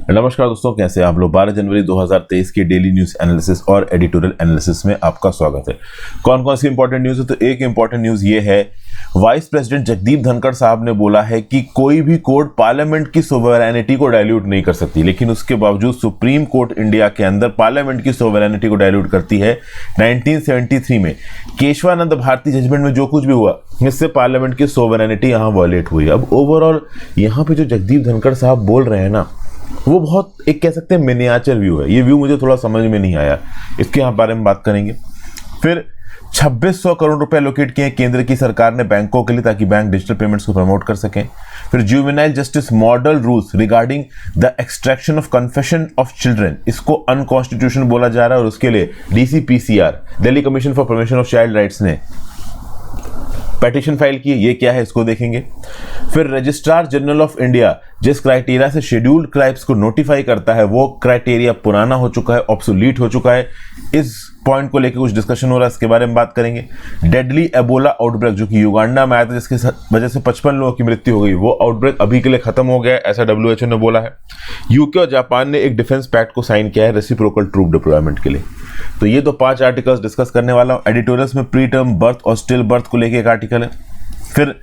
नमस्कार दोस्तों, कैसे आप लोग। 12 जनवरी 2023 के डेली न्यूज एनालिसिस और एडिटोरियल एनालिसिस में आपका स्वागत है। कौन कौन सी इंपॉर्टेंट न्यूज है? तो एक इंपॉर्टेंट न्यूज ये है, वाइस प्रेसिडेंट जगदीप धनखड़ साहब ने बोला है कि कोई भी कोर्ट पार्लियामेंट की सोवरेनिटी को डायल्यूट नहीं कर सकती, लेकिन उसके बावजूद सुप्रीम कोर्ट इंडिया के अंदर पार्लियामेंट की सोवरेनिटी को डायल्यूट करती है। 1973 में केशवानंद भारती जजमेंट में जो कुछ भी हुआ, इससे पार्लियामेंट की सोवरेनिटी यहां वायलेट हुई। अब ओवरऑल यहां पे जो जगदीप धनखड़ साहब बोल रहे हैं ना, वो बहुत एक कह सकते हैं मिनिएचर व्यू है। ये व्यू मुझे थोड़ा समझ में नहीं आया, इसके यहाँ बारे में बात करेंगे। फिर 2600 करोड़ रुपए एलोकेट किए केंद्र की सरकार ने बैंकों के लिए, ताकि बैंक डिजिटल पेमेंट्स को प्रमोट कर सकें। फिर juvenile justice model rules regarding the extraction of confession of children, इसको अनकॉन्स्टिट्यूशनल बोला जा रहा है और उसके लिए DCPCR, Delhi commission for promotion of child rights ने पेटिशन फाइल की। ये क्या है, इसको देखेंगे। फिर रजिस्ट्रार जनरल ऑफ इंडिया जिस क्राइटेरिया से शेड्यूल्ड ट्राइब्स को नोटिफाई करता है, वो क्राइटेरिया पुराना हो चुका है, ऑब्सोलीट हो चुका है। इस पॉइंट को लेकर कुछ डिस्कशन हो रहा है, इसके बारे में बात करेंगे। डेडली एबोला आउटब्रेक जो कि युगांडा में आया था, जिसकी वजह से 55 लोगों की मृत्यु हो गई, वो आउटब्रेक अभी के लिए खत्म हो गया है, ऐसा WHO ने बोला है। यूके और जापान ने एक डिफेंस पैक्ट को साइन किया है रेसिप्रोकल ट्रूप डिप्लॉयमेंट के लिए। तो ये तो 5 आर्टिकल्स डिस्कस करने वाला हूं। एडिटोरियल्स में प्री टर्म बर्थ और स्टिल बर्थ को लेकर एक आर्टिकल है। फिर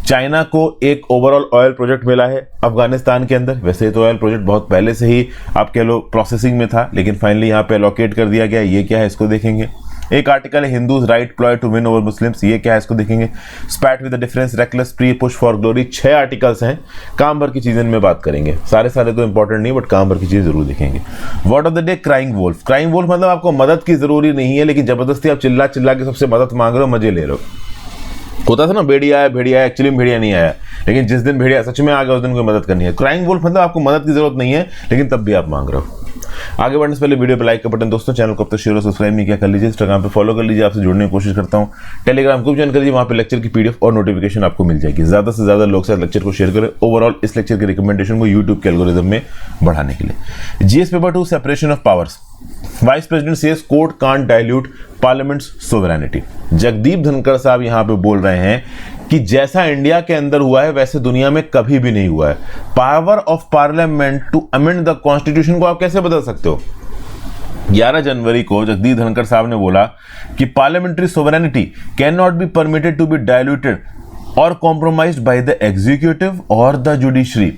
चाइना को एक ओवरऑल ऑयल प्रोजेक्ट मिला है अफगानिस्तान के अंदर। वैसे तो ऑयल प्रोजेक्ट बहुत पहले से ही आप कह लो प्रोसेसिंग में था, लेकिन फाइनली यहाँ पे एलोकेट कर दिया गया। ये क्या है, इसको देखेंगे। एक आर्टिकल है Hindus right ploy to win over Muslims, ये क्या है, इसको देखेंगे। Spat with the difference reckless pre push for glory, 6 articles हैं। काम भर की चीजें में बात करेंगे, सारे तो इंपॉर्टेंट नहीं, बट काम भर की चीजें जरूर देखेंगे। Word of the day, crying wolf. Crying wolf मतलब आपको मदद की जरूरी नहीं है, लेकिन जबरदस्ती आप चिल्ला के सबसे मदद मांग रहे हो, मजे ले रहे हो। होता था ना, भेड़िया आया, एक्चुअली में भेड़िया नहीं आया, लेकिन जिस दिन भेड़िया सच में आ गया उस दिन कोई मदद करनी है। क्राइंग वोल्फ मतलब आपको मदद की जरूरत नहीं है, लेकिन तब भी आप मांग रहे हो। आगे बढ़ने से पहले वीडियो पे लाइक का बटन, दोस्तों चैनल को अब तक शेयर और सब्सक्राइब नहीं किया कर लीजिए। इंस्टाग्राम पे फॉलो कर लीजिए, आपसे जुड़ने की कोशिश करता हूं। टेलीग्राम को ज्वाइन कर लीजिए, वहां पे लेक्चर की PDF और नोटिफिकेशन आपको मिल जाएगी। ज्यादा से ज्यादा लोग साथ लेक्चर को शेयर करें, ओवरऑल इस लेक्चर के रिकमेंडेशन को यूट्यूब के एल्गोरिथम में बढ़ाने के लिए। GS paper 2, separation of powers. Vice president says court can't dilute parliaments sovereignty. Jagdeep Dhankhar साहब यहां पे बोल रहे हैं कि जैसा इंडिया के अंदर हुआ है वैसे दुनिया में कभी भी नहीं हुआ है। Power of parliament to amend the constitution को आप कैसे बदल सकते हो? 11 जनवरी को जगदीप धनखड़ साहब ने बोला कि parliamentary sovereignty can not be permitted to be diluted और कॉम्प्रोमाइज्ड बाय द एग्जीक्यूटिव और the judiciary,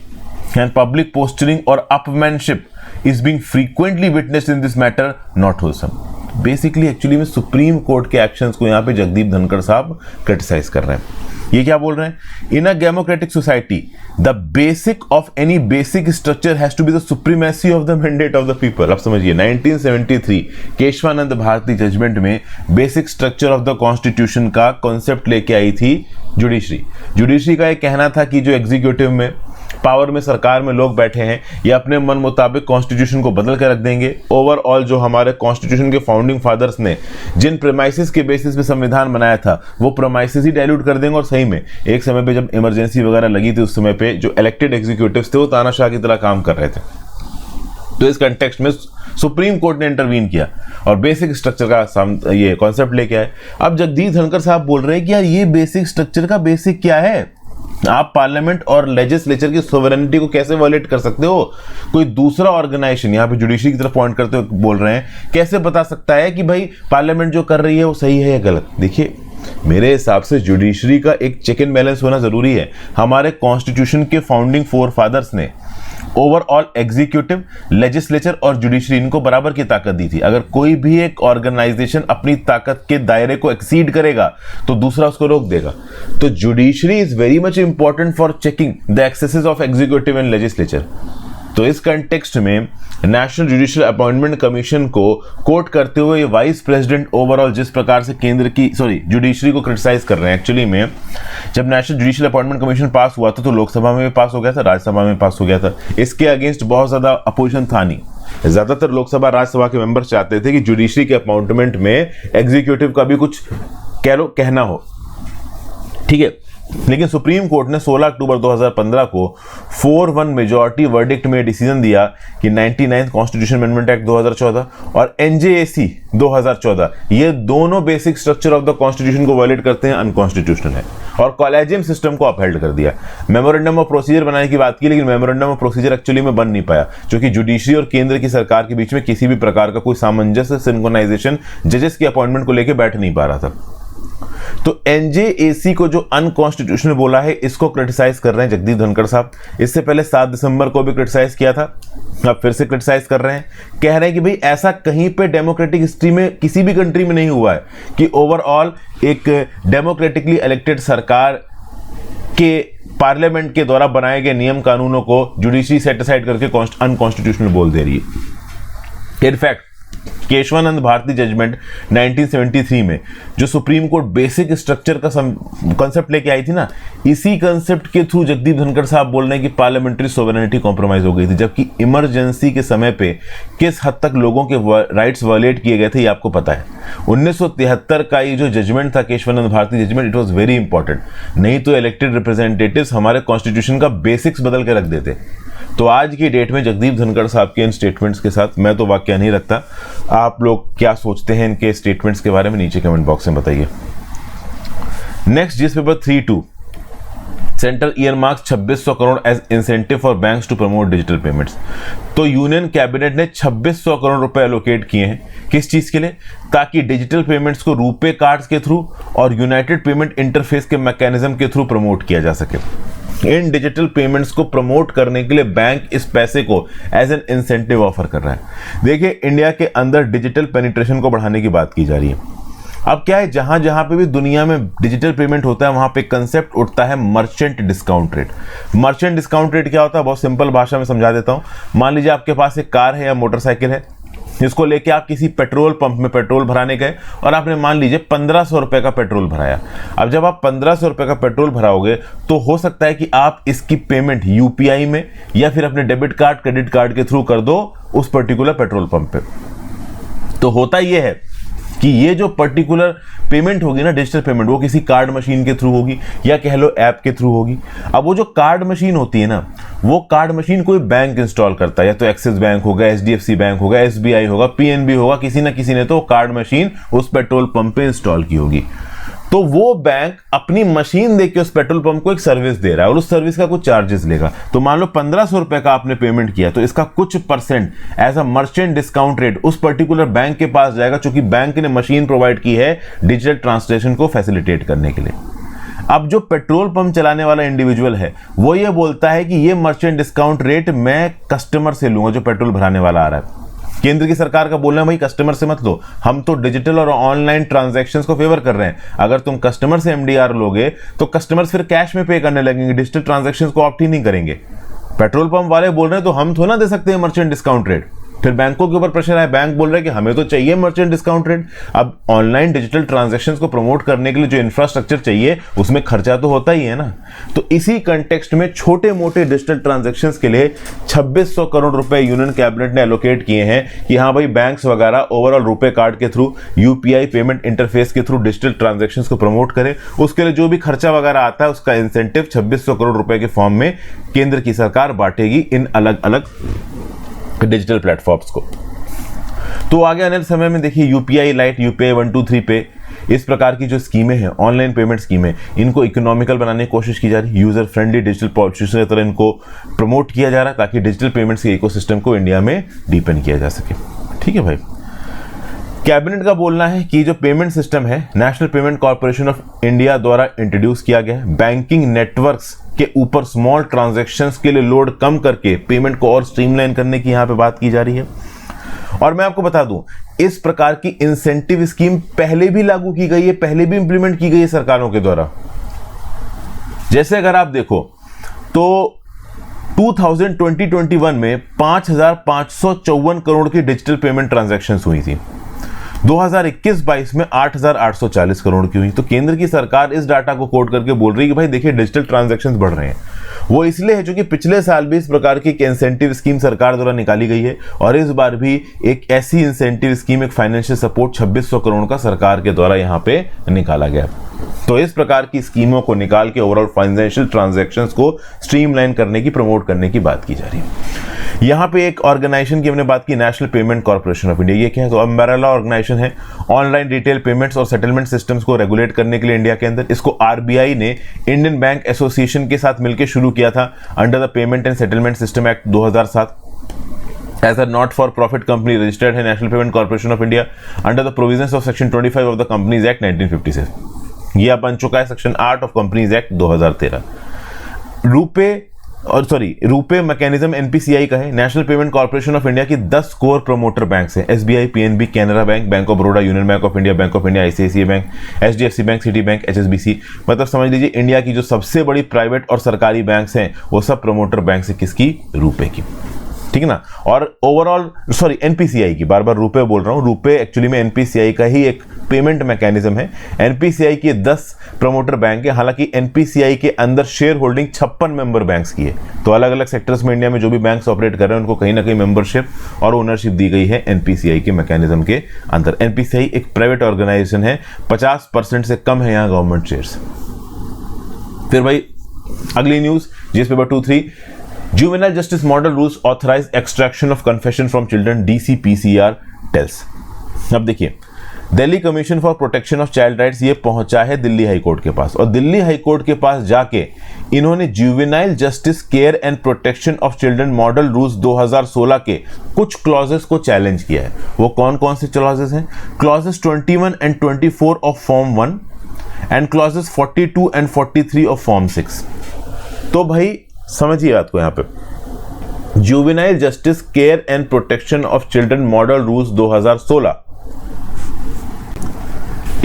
and public posturing और upmanship is being frequently witnessed in this matter, not wholesome। Basically actually में सुप्रीम कोर्ट के actions को यहां पे जगदीप धनखड़ साहब criticise कर रहे हैं। ये क्या बोल रहे हैं? In a democratic society the basic of any basic structure has to be the supremacy of the mandate of the people. अब समझिए, 1973 केशवानंद भारती जजमेंट में basic structure of the constitution का कॉन्सेप्ट लेके आई थी जुडिशरी का एक कहना था कि जो एग्जीक्यूटिव में, पावर में, सरकार में लोग बैठे हैं, ये अपने मन मुताबिक कॉन्स्टिट्यूशन को बदल कर रख देंगे। ओवरऑल जो हमारे कॉन्स्टिट्यूशन के फाउंडिंग फादर्स ने जिन प्रेमाइसिस के बेसिस पे संविधान बनाया था, वो प्रेमाइसिस ही डायल्यूट कर देंगे। और सही में एक समय पे जब इमरजेंसी वगैरह लगी थी, उस समय पे जो इलेक्टेड एग्जीक्यूटिव्स थे वो तानाशाह की तरह काम कर रहे थे। तो इस कंटेक्स्ट में सुप्रीम कोर्ट ने इंटरवीन किया और बेसिक स्ट्रक्चर का ये कॉन्सेप्ट लेके आए। अब जगदीप धनखड़ साहब बोल रहे हैं कि यार ये बेसिक स्ट्रक्चर का बेसिक क्या है? आप पार्लियामेंट और लेजिस्लेचर की सोवरेनिटी को कैसे वायलेट कर सकते हो? कोई दूसरा ऑर्गेनाइजेशन, यहाँ पे जुडिशरी की तरफ पॉइंट करते हुए बोल रहे हैं, कैसे बता सकता है कि भाई पार्लियामेंट जो कर रही है वो सही है या गलत? देखिए, मेरे हिसाब से जुडिशरी का एक चेक एंड बैलेंस होना जरूरी है। हमारे कॉन्स्टिट्यूशन के फाउंडिंग फोर फादर्स ने ओवरऑल एग्जीक्यूटिव, लेजिस्लेचर और जुडिशरी, इनको बराबर की ताकत दी थी। अगर कोई भी एक ऑर्गेनाइजेशन अपनी ताकत के दायरे को एक्सीड करेगा तो दूसरा उसको रोक देगा। तो judiciary is very much important for checking the axes of executive and legislature. तो इस कंटेक्स्ट में नेशनल जुडिशियल अपॉइंटमेंट कमीशन को कोट करते हुए वाइस प्रेसिडेंट ओवरऑल जिस प्रकार से जुडिशरी को क्रिटिसाइज कर रहे हैं। एक्चुअली में जब नेशनल जुडिशियल अपॉइंटमेंट कमीशन पास हुआ था तो लोकसभा में भी पास हो गया था, राज्यसभा में पास हो गया था। इसके अगेंस्ट बहुत ज्यादा अपोजिशन था नहीं। ज्यादातर लोकसभा राज्यसभा के मेंबर्स चाहते थे कि जुडिशरी के अपॉइंटमेंट में एग्जीक्यूटिव का भी कुछ कहना हो, ठीक है। लेकिन सुप्रीम कोर्ट ने 16 अक्टूबर 2015 को 4-1 मेजॉरिटी वर्डिक्ट में डिसीजन दिया कि 99th कॉन्स्टिट्यूशन अमेंडमेंट एक्ट 2014 और एनजेएसी 2014 ये दोनों basic structure of the constitution को वायलेट करते हैं, अनकॉन्स्टिट्यूशनल है, और कॉलेजियम सिस्टम को अपहेल्ड कर दिया। मेमोरेंडम ऑफ प्रोसीजर बनाने की बात की, लेकिन मेमोरेंडम ऑफ प्रोसीजर एक्चुअली में बन नहीं पाया, क्योंकि जुडिशरी और केंद्र की सरकार के बीच में किसी भी प्रकार का कोई सामंजस्य, सिंक्रोनाइजेशन जजेस की अपॉइंटमेंट को लेकर बैठ नहीं पा रहा था। तो एनजेएसी को जो अनकॉन्स्टिट्यूशनल बोला है, इसको क्रिटिसाइज कर रहे हैं जगदीप धनखड़ साहब। इससे पहले 7 दिसंबर को भी क्रिटिसाइज किया था, अब फिर से क्रिटिसाइज कर रहे हैं। कह रहे हैं कि भाई ऐसा कहीं पे डेमोक्रेटिक हिस्ट्री में किसी भी कंट्री में नहीं हुआ है कि ओवरऑल एक डेमोक्रेटिकली इलेक्टेड सरकार के पार्लियामेंट के द्वारा बनाए गए नियम कानूनों को जुडिशरी सेट असाइड करके अनकॉन्स्टिट्यूशनल बोल दे रही है। इनफैक्ट केशवानंद भारती जजमेंट 1973 में जो सुप्रीम कोर्ट बेसिक स्ट्रक्चर का कंसेप्ट लेके आई थी ना, इसी कंसेप्ट के थ्रू जगदीप धनखड़ साहब बोल रहे हैं कि पार्लियामेंट्री सोवरेनिटी कॉम्प्रोमाइज हो गई थी, जबकि इमरजेंसी के समय पे किस हद तक लोगों के राइट्स वायलेट किए गए थे ये आपको पता है। 1973 का ये जो जजमेंट था, Kesavananda Bharati judgement, it was very important. नहीं तो इलेक्टेड रिप्रेजेंटेटिव्स हमारे कॉन्स्टिट्यूशन का बेसिक्स बदल के रख देते। तो आज की डेट में जगदीप धनखड़ साहब के इन स्टेटमेंट्स के साथ मैं तो वाकया नहीं रखता। आप लोग क्या सोचते हैं इनके स्टेटमेंट्स के बारे में नीचे कमेंट बॉक्स में बताइए। Next, GS paper 3-2, central earmarks 2600 crore as incentive for banks to promote digital payments. तो यूनियन कैबिनेट ने 2600 करोड़ रुपए एलोकेट किए हैं, किस चीज के लिए? ताकि डिजिटल पेमेंट्स को रुपे कार्ड्स के थ्रू और यूनाइटेड पेमेंट इंटरफेस के मैकेनिज्म के थ्रू प्रमोट किया जा सके। इन डिजिटल पेमेंट्स को प्रमोट करने के लिए बैंक इस पैसे को एज एन इंसेंटिव ऑफर कर रहा है। देखिए, इंडिया के अंदर डिजिटल पेनिट्रेशन को बढ़ाने की बात की जा रही है। अब क्या है, जहां जहां पे भी दुनिया में डिजिटल पेमेंट होता है वहां पे कंसेप्ट उठता है merchant discount rate. Merchant discount rate क्या होता है, बहुत सिंपल भाषा में समझा देता हूं। मान लीजिए आपके पास एक कार है या मोटरसाइकिल है, इसको लेके आप किसी पेट्रोल पंप में पेट्रोल भराने गए और आपने मान लीजिए 1500 रुपए का पेट्रोल भराया। अब जब आप 1500 रुपए का पेट्रोल भराओगे तो हो सकता है कि आप इसकी पेमेंट यूपीआई में या फिर अपने डेबिट कार्ड, क्रेडिट कार्ड के थ्रू कर दो उस पर्टिकुलर पेट्रोल पंप पे। तो होता यह है कि ये जो पर्टिकुलर पेमेंट होगी ना, डिजिटल पेमेंट, वो किसी कार्ड मशीन के थ्रू होगी या कह लो ऐप के थ्रू होगी। अब वो जो कार्ड मशीन होती है ना, वो कार्ड मशीन कोई बैंक इंस्टॉल करता है, या तो एक्सिस बैंक होगा, एचडीएफसी बैंक होगा, एसबीआई होगा, पीएनबी होगा, किसी ना किसी ने तो कार्ड मशीन उस पेट्रोल पंप पे इंस्टॉल की होगी। तो वो बैंक अपनी मशीन देके उस पेट्रोल पंप को एक सर्विस दे रहा है और उस सर्विस का कुछ चार्जेस लेगा। तो मान लो 1500 रुपए का आपने पेमेंट किया, तो इसका कुछ percent as a merchant discount rate उस पर्टिकुलर बैंक के पास जाएगा, क्योंकि बैंक ने मशीन प्रोवाइड की है डिजिटल ट्रांसलेशन को फैसिलिटेट करने के लिए। अब जो पेट्रोल पंप चलाने वाला इंडिविजुअल है वो ये बोलता है कि ये मर्चेंट डिस्काउंट रेट मैं कस्टमर से लूंगा जो पेट्रोल भराने वाला आ रहा है। केंद्र की सरकार का बोलना है भाई कस्टमर से मत लो, हम तो डिजिटल और ऑनलाइन ट्रांजैक्शंस को फेवर कर रहे हैं। अगर तुम कस्टमर से एमडीआर लोगे तो कस्टमर्स फिर कैश में पे करने लगेंगे, डिजिटल ट्रांजैक्शंस को ऑप्ट ही नहीं करेंगे। पेट्रोल पंप वाले बोल रहे हैं तो हम थोड़ा ना दे सकते हैं मर्चेंट डिस्काउंट रेट। फिर बैंकों के ऊपर प्रेशर है, बैंक बोल रहे हैं कि हमें तो चाहिए मर्चेंट डिस्काउंट रेट। अब ऑनलाइन डिजिटल ट्रांजैक्शंस को प्रमोट करने के लिए जो इंफ्रास्ट्रक्चर चाहिए उसमें खर्चा तो होता ही है ना। तो इसी कंटेक्स्ट में छोटे मोटे डिजिटल ट्रांजैक्शंस के लिए 2600 करोड़ रुपए यूनियन कैबिनेट ने एलोकेट किए हैं कि हाँ भाई बैंक्स वगैरह ओवरऑल रुपए कार्ड के थ्रू, यूपीआई पेमेंट इंटरफेस के थ्रू डिजिटल ट्रांजैक्शंस को प्रमोट करें। उसके लिए जो भी खर्चा वगैरह आता है उसका इंसेंटिव 2600 करोड़ रुपए के फॉर्म में केंद्र की सरकार बांटेगी इन अलग अलग डिजिटल प्लेटफॉर्म्स को। तो आगे आने वाले समय में देखिए यूपीआई लाइट, यूपीआई 1, 2, 3 पे, इस प्रकार की जो स्कीमें हैं, ऑनलाइन पेमेंट स्कीमें, इनको इकोनॉमिकल बनाने की कोशिश की जा रही है। यूजर फ्रेंडली डिजिटल पॉलिसी की तरह इनको प्रमोट किया जा रहा है ताकि डिजिटल पेमेंट्स के इकोसिस्टम को इंडिया में डीपन किया जा सके। ठीक है भाई। कैबिनेट का बोलना है कि जो पेमेंट सिस्टम है national payment corporation of India द्वारा इंट्रोड्यूस किया गया है, बैंकिंग नेटवर्क्स के ऊपर स्मॉल ट्रांजैक्शंस के लिए लोड कम करके पेमेंट को और स्ट्रीमलाइन करने की यहां पे बात की जा रही है। और मैं आपको बता दूं, इस प्रकार की इंसेंटिव स्कीम पहले भी लागू की गई है, पहले भी इंप्लीमेंट की गई है सरकारों के द्वारा। जैसे अगर आप देखो तो 2020-21 में 5554 करोड़ की डिजिटल पेमेंट ट्रांजैक्शंस हुई थी। 2021-22 में 8,840 करोड़ की हुई। तो केंद्र की सरकार इस डाटा को कोट करके बोल रही है कि भाई देखिए डिजिटल ट्रांजैक्शंस बढ़ रहे हैं। वो इसलिए है क्योंकि पिछले साल भी इस प्रकार की एक इंसेंटिव स्कीम सरकार द्वारा निकाली गई है और इस बार भी एक ऐसी इंसेंटिव स्कीम, एक फाइनेंशियल सपोर्ट 2600 करोड़ का सरकार के द्वारा यहाँ पे निकाला गया। तो इस प्रकार की स्कीमों को निकाल के ओवरऑल फाइनेंशियल ट्रांजैक्शंस को स्ट्रीमलाइन करने की, प्रमोट करने की बात की जा रही है। यहाँ पे एक ऑर्गेनाइजेशन की हमने बात की, national payment corporation of India. ये क्या है? तो अम्ब्रेला ऑर्गेनाइजेशन है ऑनलाइन रिटेल पेमेंट्स और सेटलमेंट सिस्टम्स को रेगुलेट करने के लिए इंडिया के अंदर। इसको आरबीआई ने इंडियन बैंक एसोसिएशन के साथ मिलकर शुरू किया था under the payment and settlement system act 2007। As a not for profit company registered है national payment corporation of India under the provisions of section 25 of the companies act 1956। यह बन चुका है section 8 of companies act 2013। RuPay mechanism NPCI का है। National payment corporation of India की 10 core promoter banks हैं, SBI, PNB, Canara bank, bank of Baroda, union bank of India, bank of India, ICICI bank, HDFC bank, city bank, HSBC. मतलब समझ लीजिए India की जो सबसे बड़ी प्राइवेट और सरकारी बैंक्स हैं वो सब प्रमोटर बैंक्स है किसकी? रूपे की। ठीक है ना। और ओवरऑल एनपीसीआई की, बार बार रुपए बोल रहा हूं, रुपए एक्चुअली में एनपीसीआई का ही एक पेमेंट मैकेनिज्म है। एनपीसीआई की 10 प्रमोटर बैंक है, हालांकि एनपीसीआई के अंदर शेयर होल्डिंग 56 मेंबर बैंक्स की है। तो अलग अलग सेक्टर्स में इंडिया में जो भी बैंक्स ऑपरेट कर रहे हैं उनको कहीं ना कहीं मेंबरशिप और ओनरशिप दी गई है एनपीसीआई के मैकेनिज्म के अंदर। एनपीसीआई एक प्राइवेट ऑर्गेनाइजेशन है, 50% से कम है यहाँ गवर्नमेंट शेयर्स। फिर भाई अगली news GS paper 2-3, Juvenile Justice Model Rules authorize extraction of confession from children, DCPCR tells। अब देखिए, Delhi commission for protection of child rights ये पहुंचा है दिल्ली हाई कोर्ट के पास, और दिल्ली हाई कोर्ट के पास जाके इन्होंने juvenile justice care and protection of children model rules 2016 के कुछ क्लॉजेस को चैलेंज किया है। वो कौन कौन से क्लॉजेस हैं? Clauses 21 and 24 of form 1 and clauses 42 and 43 of form 6। तो भाई समझिए बात को, यहां पे juvenile justice care and protection of children model rules 2016,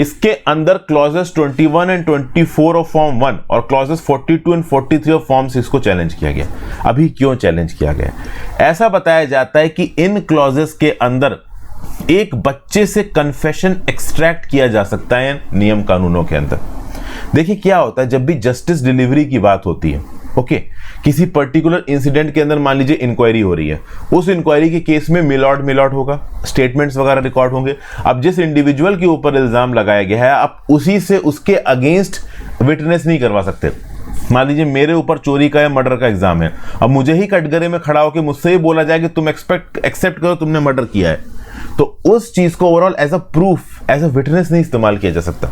इसके अंदर क्लॉजेस 21 एंड 24 ऑफ फॉर्म 1 और क्लॉजेस 42 एंड 43 ऑफ फॉर्म 6 को चैलेंज किया गया। अभी क्यों चैलेंज किया गया? ऐसा बताया जाता है कि इन क्लॉजेस के अंदर एक बच्चे से कन्फेशन एक्सट्रैक्ट किया जा सकता है नियम कानूनों के अंदर। देखिए क्या होता है, जब भी जस्टिस डिलीवरी की बात होती है, ओके, किसी पर्टिकुलर इंसिडेंट के अंदर मान लीजिए इंक्वायरी हो रही है, उस इंक्वायरी के केस में मिलॉट होगा, स्टेटमेंट्स वगैरह रिकॉर्ड होंगे। अब जिस इंडिविजुअल के ऊपर इल्जाम लगाया गया है, आप उसी से उसके अगेंस्ट विटनेस नहीं करवा सकते। मान लीजिए मेरे ऊपर चोरी का या मर्डर का इल्जाम है, अब मुझे ही कटघरे में खड़ा होकर मुझसे ही बोला जाए कि तुम एक्सेप्ट करो तुमने मर्डर किया है, तो उस चीज को overall as a proof, as a witness नहीं इस्तेमाल किया जा सकता।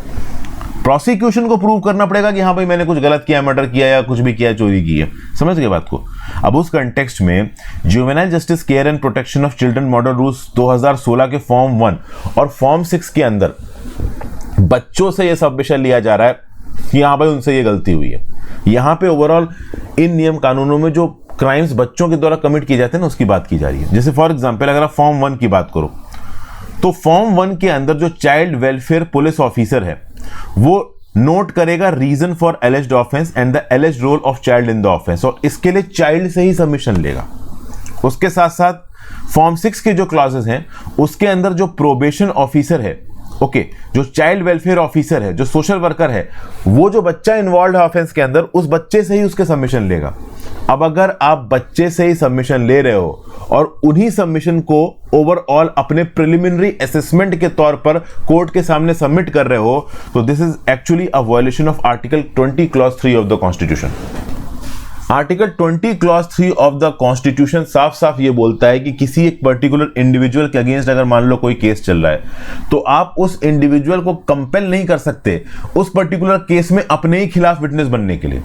प्रोसिक्यूशन को प्रूव करना पड़ेगा कि हाँ भाई मैंने कुछ गलत किया, मर्डर किया या कुछ भी किया, चोरी की है। समझ गए बात को? अब उस कंटेक्स्ट में juvenile justice care and protection of children model rules 2016 के फॉर्म 1 और फॉर्म 6 के अंदर बच्चों से यह सबमिशन लिया जा रहा है कि हाँ भाई उनसे ये गलती हुई है। यहां पे ओवरऑल इन नियम कानूनों में जो क्राइम्स बच्चों के द्वारा कमिट किए जाते हैं ना, उसकी बात की जा रही है। जैसे फॉर एग्जाम्पल अगर आप फॉर्म 1 की बात करो, तो फॉर्म 1 के अंदर जो चाइल्ड वेलफेयर पुलिस ऑफिसर है वो नोट करेगा reason for alleged offence and the alleged role of child in the offence, और इसके लिए चाइल्ड से ही सबमिशन लेगा। उसके साथ साथ फॉर्म 6 के जो क्लॉजेस हैं उसके अंदर जो प्रोबेशन ऑफिसर है, ओके, जो चाइल्ड वेलफेयर ऑफिसर है, जो सोशल वर्कर है, वो जो बच्चा इन्वॉल्व है ऑफेंस के अंदर, उस बच्चे से ही उसके सबमिशन लेगा। अब अगर आप बच्चे से ही सबमिशन ले रहे हो और उन्हीं सबमिशन को ओवरऑल अपने प्रिलिमिनरी असेसमेंट के तौर पर कोर्ट के सामने सबमिट कर रहे हो, तो this is actually a violation of article 20 clause 3 of the constitution. Article 20 clause 3 of the constitution साफ साफ ये बोलता है कि किसी एक पर्टिकुलर इंडिविजुअल के अगेंस्ट अगर मान लो कोई केस चल रहा है, तो आप उस इंडिविजुअल को कंपेल नहीं कर सकते उस पर्टिकुलर केस में अपने ही खिलाफ विटनेस बनने के लिए।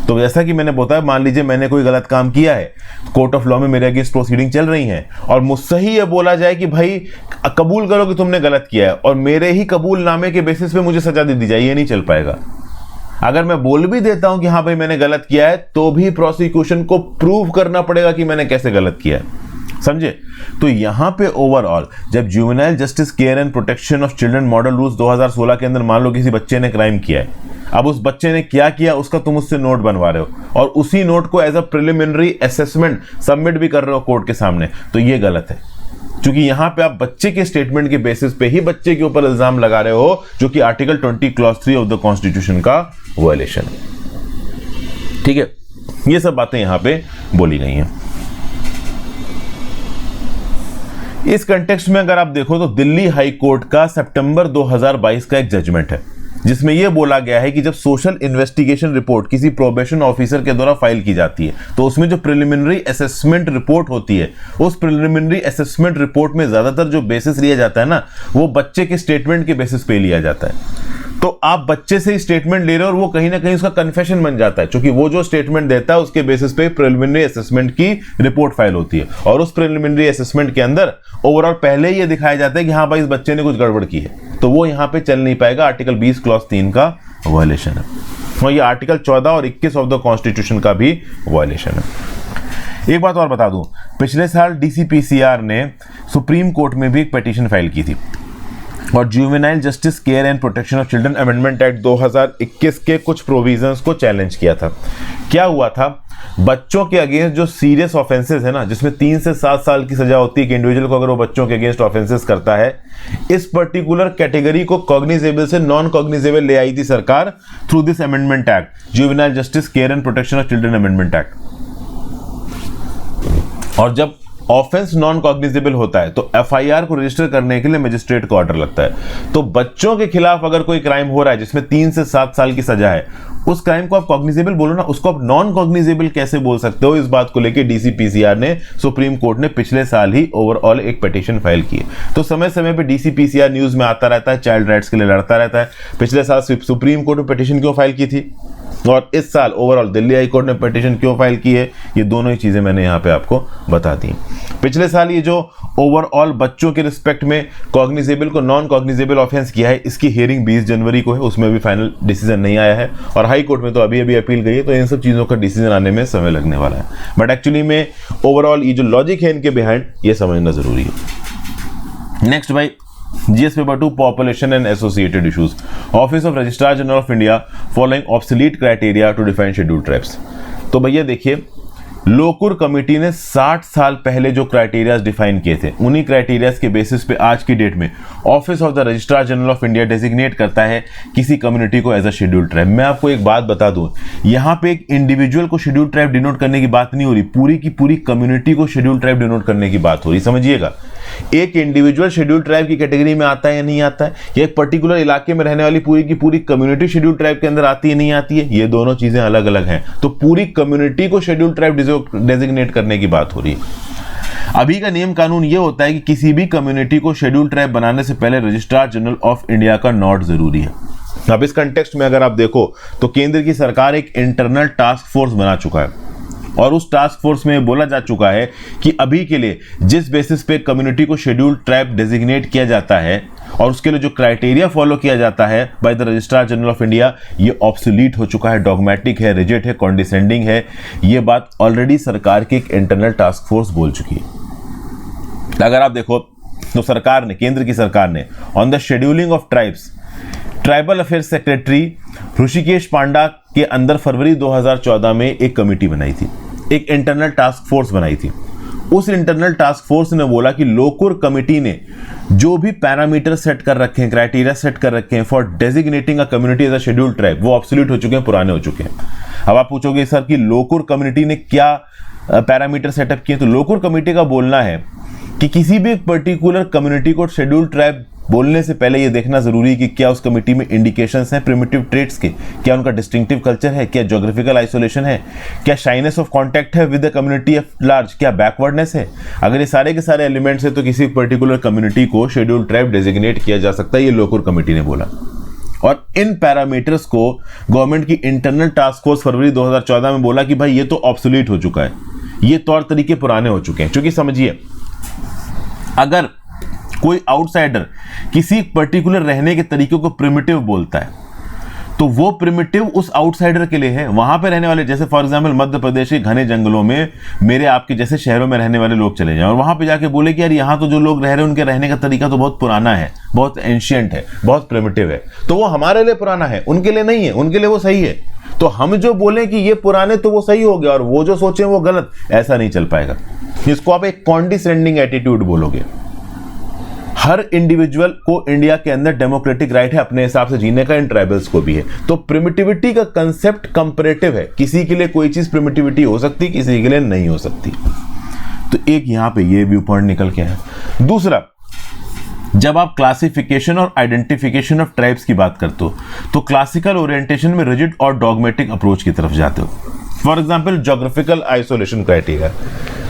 तो जैसा कि मैंने बताया, मान लीजिए मैंने कोई गलत काम किया है, कोर्ट ऑफ लॉ में मेरे अगेंस्ट प्रोसीडिंग चल रही है और मुझसे ही ये बोला जाए कि भाई कबूल करो कि तुमने गलत किया है, और मेरे ही कबूलनामे के बेसिस पे मुझे सजा दे दी जाए, ये नहीं चल पाएगा। अगर मैं बोल भी देता हूं कि हाँ भाई मैंने गलत किया है, तो भी प्रोसिक्यूशन को प्रूव करना पड़ेगा कि मैंने कैसे गलत किया है। समझे? तो यहां पे ओवरऑल जब juvenile justice care and protection of children model rules 2016 के अंदर मान लो किसी बच्चे ने क्राइम किया है, अब उस बच्चे ने क्या किया उसका तुम उससे नोट बनवा रहे हो और उसी नोट को as a preliminary assessment submit भी कर रहे हो कोर्ट के सामने, तो ये गलत है। क्योंकि यहां पे आप बच्चे के स्टेटमेंट के बेसिस पे ही बच्चे के ऊपर इल्जाम लगा रहे हो, जो कि article 20 clause 3 of the constitution का वायलेशन है। ठीक है, ये सब बातें यहां पे बोली गई हैं। इस कंटेक्स्ट में अगर आप देखो तो दिल्ली हाई कोर्ट का सितंबर 2022 का एक जजमेंट है, जिसमें यह बोला गया है कि जब सोशल इन्वेस्टिगेशन रिपोर्ट किसी प्रोबेशन ऑफिसर के द्वारा फाइल की जाती है, तो उसमें जो प्रिलिमिनरी असेसमेंट रिपोर्ट होती है, उस प्रिलिमिनरी असेसमेंट रिपोर्ट में ज्यादातर जो बेसिस लिया जाता है ना, वो बच्चे के स्टेटमेंट के बेसिस पे लिया जाता है। तो आप बच्चे से ही स्टेटमेंट ले रहे हो और वो कहीं ना कहीं उसका कन्फेशन बन जाता है, क्योंकि वो जो स्टेटमेंट देता है उसके बेसिस पे प्रिलिमिनरी असेसमेंट की रिपोर्ट फाइल होती है, और उस प्रिलिमिनरी असेसमेंट के अंदर ओवरऑल पहले ही ये दिखाया जाता है कि हाँ भाई इस बच्चे ने कुछ गड़बड़ की है, तो वो यहां पे चल नहीं पाएगा, आर्टिकल 20 क्लॉज 3 का वायलेशन है, और ये आर्टिकल 14 और 21 ऑफ द कॉन्स्टिट्यूशन का भी वायलेशन है। एक बात और बता दूं, पिछले साल डीसीपीसीआर ने सुप्रीम कोर्ट में भी एक पिटीशन फाइल की थी और juvenile justice care and protection of children amendment act 2021 के कुछ प्रोविजंस को चैलेंज किया था। क्या हुआ था, बच्चों के अगेंस्ट जो सीरियस ऑफेंसेस है ना, जिसमें 3 से 7 साल की सजा होती है कि इंडिविजुअल को अगर वो बच्चों के अगेंस्ट ऑफेंसेस करता है, इस पर्टिकुलर कैटेगरी को कॉग्निजेबल से नॉन कॉग्निजेबल ले आई थी सरकार through this amendment act, juvenile justice care and protection of children amendment act. और जब ऑफेंस नॉन कॉग्निजेबल होता है तो एफआईआर को रजिस्टर करने के लिए मजिस्ट्रेट को ऑर्डर लगता है। तो बच्चों के खिलाफ अगर कोई क्राइम हो रहा है जिसमें 3 से 7 साल की सजा है, उस क्राइम को आप कॉग्निजेबल बोलो ना, उसको आप नॉन कॉग्निजेबल कैसे बोल सकते हो? इस बात को लेकर डीसीपीसीआर ने, सुप्रीम कोर्ट ने पिछले साल ही ओवरऑल एक पिटीशन फाइल की है। तो समय समय पे डीसीपीसीआर न्यूज में आता रहता है, चाइल्ड राइट्स के लिए लड़ता रहता है। पिछले साल सुप्रीम कोर्ट में पिटीशन क्यों फाइल की थी, और इस साल ओवरऑल दिल्ली हाई कोर्ट ने पिटीशन क्यों फाइल की है, ये दोनों ही चीजें मैंने यहाँ पे आपको बता दी। पिछले साल ये जो ओवरऑल बच्चों के रिस्पेक्ट में कॉग्निजेबल को नॉन कॉग्निजेबल ऑफेंस किया है, इसकी हियरिंग 20 जनवरी को है, उसमें भी फाइनल डिसीजन नहीं आया है, और हाई कोर्ट में तो अभी अभी अपील गई है, तो इन सब चीजों का डिसीजन आने में समय लगने वाला है। बट एक्चुअली में ओवरऑल ये जो लॉजिक है इनके बिहाइंड, ये समझना जरूरी है। नेक्स्ट भाई, GS paper 2 population and associated issues, office of registrar general of India following obsolete criteria to define scheduled tribes. तो भैया देखिए, लोकुर कमेटी ने 60 साल पहले जो क्राइटेरियाज डिफाइन किए थे, उन्हीं क्राइटेरियाज के बेसिस पे आज की डेट में office of the registrar general of India designate करता है किसी कम्युनिटी को एज अ शेड्यूल्ड ट्राइब। मैं आपको एक बात बता दूं, यहां पे एक इंडिविजुअल को शेड्यूल्ड ट्राइब डिनोट करने की बात नहीं हो रही, पूरी की पूरी कम्युनिटी को शेड्यूल्ड ट्राइब डिनोट करने की बात हो रही। समझिएगा, एक इंडिविजुअल शेड्यूल्ड ट्राइब की कैटेगरी में आता है या नहीं आता है, या एक पर्टिकुलर इलाके में रहने वाली पूरी की पूरी कम्युनिटी शेड्यूल्ड ट्राइब के अंदर आती है नहीं आती है, ये दोनों चीजें अलग अलग हैं। तो पूरी कम्युनिटी को शेड्यूल्ड ट्राइब डेजिग्नेट करने की बात हो रही है। अभी का नियम कानून ये होता है कि किसी भी कम्युनिटी को शेड्यूल्ड ट्राइब बनाने से पहले रजिस्ट्रार जनरल ऑफ इंडिया का नोट जरूरी है। अब इस कंटेक्स्ट में अगर आप देखो तो केंद्र की सरकार एक इंटरनल टास्क फोर्स बना चुका है, और उस टास्क फोर्स में बोला जा चुका है कि अभी के लिए जिस बेसिस पे कम्युनिटी को शेड्यूल्ड ट्राइब डेजिग्नेट किया जाता है और उसके लिए जो क्राइटेरिया फॉलो किया जाता है by the registrar general of India, ये ऑब्सोलीट हो चुका है, डॉगमेटिक है, रिजिड है, कॉन्डिसेंडिंग है। ये बात ऑलरेडी सरकार की एक इंटरनल टास्क फोर्स बोल चुकी है। अगर आप देखो तो सरकार ने, केंद्र की सरकार ने on the scheduling of tribes, tribal affairs secretary Rishikesh Panda के अंदर फरवरी 2014 में एक कमेटी बनाई थी, एक इंटरनल टास्क फोर्स बनाई थी। उस इंटरनल टास्क फोर्स ने बोला कि लोकुर कमेटी ने जो भी पैरामीटर सेट कर रखे हैं, क्राइटेरिया सेट कर रखे हैं for designating a community as a scheduled tribe, वो ऑब्सोल्यूट हो चुके हैं, पुराने हो चुके हैं। अब आप पूछोगे सर कि लोकुर कम्युनिटी ने क्या पैरामीटर सेटअप किए, तो लोकुर कमेटी का बोलना है कि किसी भी पर्टिकुलर कम्युनिटी को शेड्यूल्ड ट्राइब बोलने से पहले ये देखना जरूरी है कि क्या उस कमेटी में इंडिकेशंस हैं प्रिमिटिव ट्रेट्स के, क्या उनका डिस्टिंक्टिव कल्चर है, क्या ज्योग्राफिकल आइसोलेशन है, क्या शाइनेस ऑफ कांटेक्ट है with the community of large, क्या बैकवर्डनेस है। अगर ये सारे के सारे एलिमेंट्स है तो किसी पर्टिकुलर कम्युनिटी को शेड्यूल्ड ट्राइब डेजिग्नेट किया जा सकता है, ये लोकुर कमेटी ने बोला। और इन पैरामीटर्स को गवर्नमेंट की इंटरनल टास्क फोर्स फरवरी 2014 में बोला कि भाई ये तो ऑब्सोलीट हो चुका है, ये तौर तरीके पुराने हो चुके हैं। क्योंकि समझिए, अगर कोई आउटसाइडर किसी पर्टिकुलर रहने के तरीके को प्रिमिटिव बोलता है तो वो प्रिमिटिव उस आउटसाइडर के लिए है। वहां पे रहने वाले, जैसे फॉर एग्जांपल मध्य प्रदेश के घने जंगलों में मेरे आपके जैसे शहरों में रहने वाले लोग चले जाएं और वहां पे जाके बोले कि यार यहाँ तो जो लोग रह रहे हैं उनके रहने का तरीका तो बहुत पुराना है, बहुत एंशिएंट है, बहुत प्रिमिटिव है, तो वो हमारे लिए पुराना है, उनके लिए नहीं है, उनके लिए वो सही है। तो हम जो बोले कि ये पुराने तो वो सही हो गया और वो जो सोचे वो गलत, ऐसा नहीं चल पाएगा। इसको आप एक कॉन्डिसेंडिंग एटीट्यूड बोलोगे। हर इंडिविजुअल को इंडिया के अंदर डेमोक्रेटिक राइट है अपने हिसाब से जीने का, इन ट्राइबल्स को भी है। तो प्रिमिटिविटी का कंसेप्ट कंपैरेटिव है, किसी के लिए कोई चीज प्रिमिटिविटी हो सकती, किसी के लिए नहीं हो सकती। तो एक यहां पे ये व्यू पॉइंट निकल के है। दूसरा, जब आप क्लासिफिकेशन और आइडेंटिफिकेशन ऑफ ट्राइब्स की बात करते हो तो क्लासिकल ओरिएंटेशन में रिजिड और डॉगमेटिक अप्रोच की तरफ जाते हो। For example geographical isolation criteria,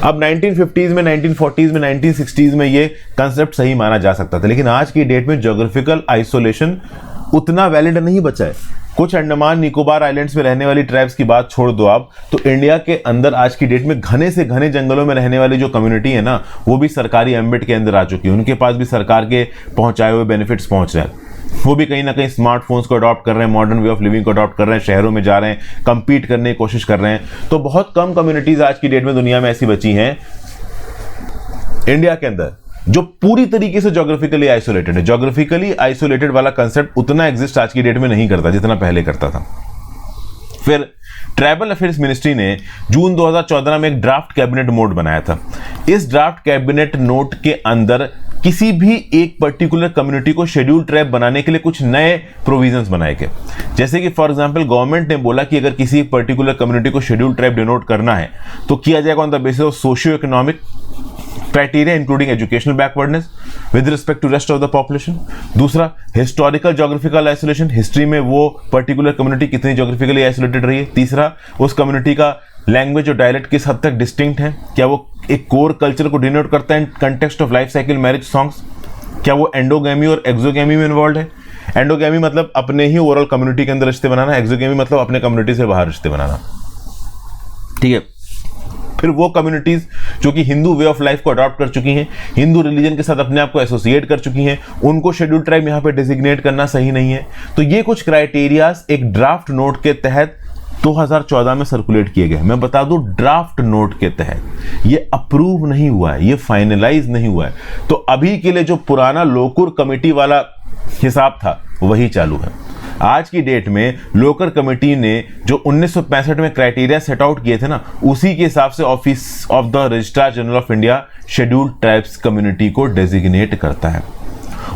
अब 1950s में, 1940s में, 1960s में ये कंसेप्ट सही माना जा सकता था, लेकिन आज की डेट में ज्योग्राफिकल आइसोलेशन उतना वैलिड नहीं बचा है। कुछ अंडमान निकोबार आइलैंड्स में रहने वाली ट्राइब्स की बात छोड़ दो आप, तो इंडिया के अंदर आज की डेट में घने से घने जंगलों में रहने वाली जो कम्युनिटी है ना, वो भी सरकारी एम्बिट के अंदर आ चुकी है। उनके पास भी सरकार के पहुंचाए हुए बेनिफिट्स पहुंच रहे हैं। वो भी कहीं ना कहीं स्मार्टफोन्स को अडॉप्ट कर रहे हैं, मॉडर्न वे ऑफ लिविंग को अडॉप्ट कर रहे हैं, शहरों में जा रहे हैं, कंपीट करने की कोशिश कर रहे हैं। तो बहुत कम कम्युनिटीज आज की डेट में दुनिया में ऐसी बची हैं इंडिया के अंदर जो पूरी तरीके से ज्योग्राफिकली आइसोलेटेड है। ज्योग्राफिकली आइसोलेटेड वाला कंसेप्ट उतना एग्जिस्ट आज की डेट में नहीं करता जितना पहले करता था। फिर ट्राइबल अफेयर्स मिनिस्ट्री ने जून 2014 में एक ड्राफ्ट कैबिनेट नोट बनाया था। इस ड्राफ्ट कैबिनेट नोट के अंदर किसी भी एक पर्टिकुलर कम्युनिटी को शेड्यूल ट्राइब बनाने के लिए कुछ नए प्रोविजंस बनाए गए। जैसे कि फॉर एग्जांपल गवर्नमेंट ने बोला कि अगर किसी पर्टिकुलर कम्युनिटी को शेड्यूल ट्राइब डिनोट करना है तो किया जाएगा on the basis of socio economic criteria including educational backwardness with respect to rest of the population। दूसरा, historical geographical isolation, हिस्ट्री में वो पर्टिकुलर कम्युनिटी कितनी जोग्राफिकली आइसोलेटेड रही है। तीसरा, उस कम्युनिटी का लैंग्वेज और डायलेक्ट किस हद तक डिस्टिंक्ट है, क्या वो एक कोर कल्चर को डिनोट करता है in context of life cycle marriage songs, क्या वो एंडोगैमी और एक्सोगैमी में इन्वॉल्व है। एंडोगैमी मतलब अपने ही ओवरऑल कम्युनिटी के अंदर रिश्ते बनाना, एक्सोगैमी मतलब अपने कम्युनिटी से बाहर रिश्ते बनाना, ठीक है। फिर वो कम्युनिटीज जो कि हिंदू वे ऑफ लाइफ को अडॉप्ट कर चुकी हैं, हिंदू रिलीजन के साथ अपने आप को एसोसिएट कर चुकी हैं, उनको शेड्यूल ट्राइब यहां पे डिजिग्नेट करना सही नहीं है। तो ये कुछ क्राइटेरियाज एक ड्राफ्ट नोट के तहत 2014 में सर्कुलेट किए गए। मैं बता दूं, ड्राफ्ट नोट के तहत ये अप्रूव नहीं हुआ है, ये फाइनलाइज नहीं हुआ है। तो अभी के लिए जो पुराना लोकुर कमेटी वाला हिसाब था वही चालू है। आज की डेट में लोकर कमेटी ने जो 1965 में क्राइटेरिया सेट आउट किए थे ना, उसी के हिसाब से office of the registrar general of India scheduled tribes community को डेजिग्नेट करता है।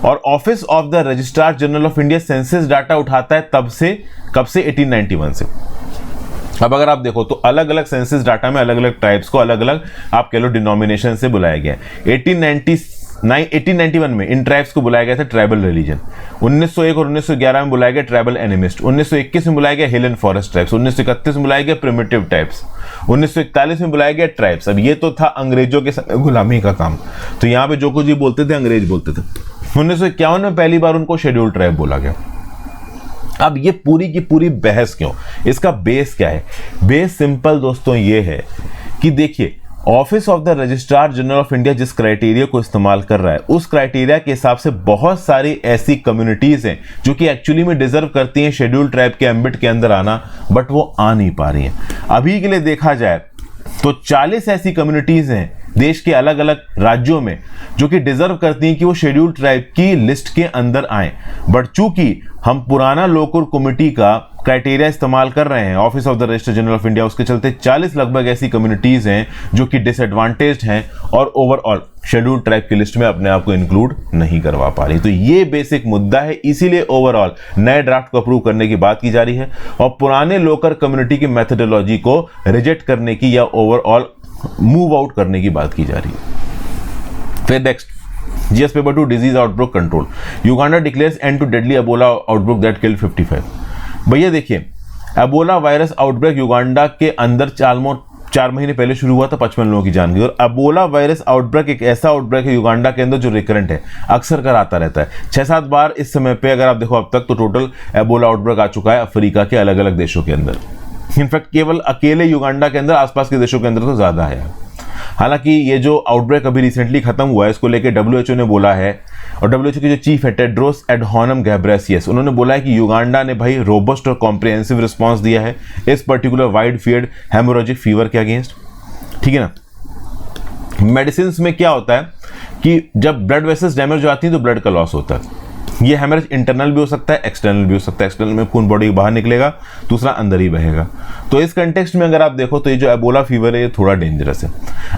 और office of the registrar general of India census data उठाता है कब से 1891 से। अब अगर आप देखो तो अलग अलग सेंसस डाटा में अलग अलग ट्राइब्स को अलग अलग आप कह लो डिनोमिनेशन से बुलाया गया है। 1891 में इन ट्राइब्स को बुलाया गया था ट्राइबल रिलीजन, 1901 और 1911 में बुलाया गया ट्राइबल एनिमिस्ट, 1921 में बुलाया गया हिल फॉरेस्ट ट्राइब्स, 1931 में बुलाया गया प्रिमिटिव ट्राइब्स, 1941 में बुलाया गया ट्राइब्स। अब ये तो था अंग्रेजों के समय गुलामी का काम, तो यहाँ पे जो कुछ भी बोलते थे अंग्रेज बोलते थे। 1951 में पहली बार उनको शेड्यूल ट्राइब बोला गया। अब ये पूरी की पूरी बहस क्यों, इसका बेस क्या है? बेस सिंपल दोस्तों ये है कि देखिए, office of the registrar general of India जिस क्राइटेरिया को इस्तेमाल कर रहा है, उस क्राइटेरिया के हिसाब से बहुत सारी ऐसी कम्युनिटीज हैं जो कि एक्चुअली में डिजर्व करती हैं शेड्यूल ट्राइब के एम्बिट के अंदर आना, बट वो आ नहीं पा रही हैं। अभी के लिए देखा जाए तो 40 ऐसी कम्युनिटीज हैं देश के अलग अलग राज्यों में जो कि डिजर्व करती हैं कि वो शेड्यूल ट्राइब की लिस्ट के अंदर आए, बट चूंकि हम पुराना लोकुर कमेटी का क्राइटेरिया इस्तेमाल कर रहे हैं, office of the registrar general of India, उसके चलते 40 लगभग ऐसी कम्युनिटीज हैं जो कि डिसएडवांटेज्ड हैं और ओवरऑल शेड्यूल ट्राइब की लिस्ट में अपने आप को इंक्लूड नहीं करवा पा रही। तो ये बेसिक मुद्दा है, इसीलिए ओवरऑल नए ड्राफ्ट को अप्रूव करने की बात की जा रही है और पुराने लोकर कम्युनिटी की मेथोडोलॉजी को रिजेक्ट करने की या ओवरऑल मूव आउट करने की बात की जा रही है। फिर next, GS paper 2 disease outbreak control, Uganda declares end to deadly Ebola outbreak that killed 55। भैया देखिए, एबोला वायरस आउटब्रेक युगांडा के अंदर 4 महीने पहले शुरू हुआ था, 55 लोगों की जान गई। और एबोला वायरस आउटब्रेक एक ऐसा आउटब्रेक है युगांडा के अंदर जो रिकरेंट है, अक्सर कर आता रहता है। 6-7 बार इस समय पे अगर आप देखो अब तक तो टोटल एबोला आउटब्रेक आ चुका है अफ्रीका के अलग अलग देशों के अंदर। इनफैक्ट केवल अकेले युगांडा के अंदर, आसपास के देशों के अंदर तो ज्यादा है। हालांकि ये जो आउटब्रेक अभी रिसेंटली खत्म हुआ है, इसको लेकर डब्ल्यूएचओ ने बोला है, और डब्ल्यूएचओ के जो चीफ है टेड्रोस एडहानम गैब्रेसियस, उन्होंने बोला है कि युगांडा ने भाई रोबस्ट और कॉम्प्रिहेंसिव रिस्पांस दिया है इस particular wide field haemorrhagic fever के अगेंस्ट। ठीक है ना। मेडिसिन में क्या होता है कि जब ब्लड वेसल्स डैमेज हो जाती हैं तो ब्लड का लॉस होता है। ये हेमरेज इंटरनल भी हो सकता है, एक्सटर्नल भी हो सकता है। एक्सटर्नल में खून बॉडी के बाहर निकलेगा, दूसरा अंदर ही बहेगा। तो इस कंटेक्स्ट में अगर आप देखो तो ये जो एबोला फीवर है ये थोड़ा डेंजरस है।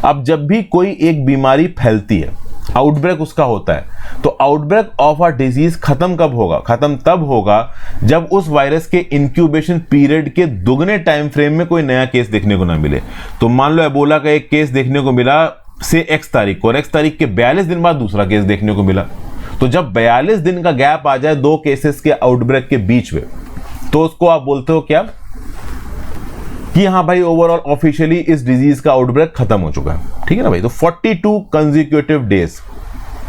अब जब भी कोई एक बीमारी फैलती है, आउटब्रेक उसका होता है, तो आउटब्रेक ऑफ अ डिजीज खत्म कब होगा? खत्म तब होगा जब उस वायरस के इंक्यूबेशन पीरियड के दुगने टाइम फ्रेम में कोई नया केस देखने को ना मिले। तो मान लो एबोला का एक केस देखने को मिला से एक्स तारीख को, और एक्स तारीख के 42 दिन बाद दूसरा केस देखने को मिला। तो जब 42 दिन का गैप आ जाए दो केसेस के आउटब्रेक के बीच में, तो उसको आप बोलते हो क्या कि हाँ भाई ओवरऑल ऑफिशियली इस डिजीज का आउटब्रेक खत्म हो चुका है। ठीक है ना भाई? तो 42 कंसेक्यूटिव डेज,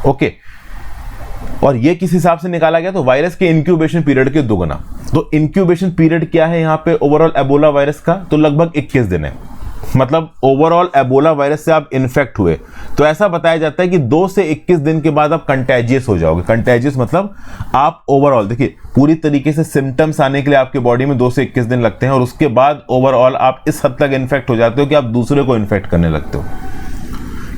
ओके। और ये किस हिसाब से निकाला गया? तो वायरस के इंक्यूबेशन पीरियड के दुगना। तो इंक्यूबेशन पीरियड क्या है यहां पे ओवरऑल एबोला वायरस का? तो लगभग 21 दिन है। मतलब ओवरऑल एबोला वायरस से आप इन्फेक्ट हुए तो ऐसा बताया जाता है कि 2 से 21 दिन के बाद आप कंटेजियस हो जाओगे। कंटेजियस मतलब आप ओवरऑल, देखिए, पूरी तरीके से सिम्टम्स आने के लिए आपके बॉडी में 2 से 21 दिन लगते हैं, और उसके बाद ओवरऑल आप इस हद तक इन्फेक्ट हो जाते हो कि आप दूसरे को इन्फेक्ट करने लगते हो।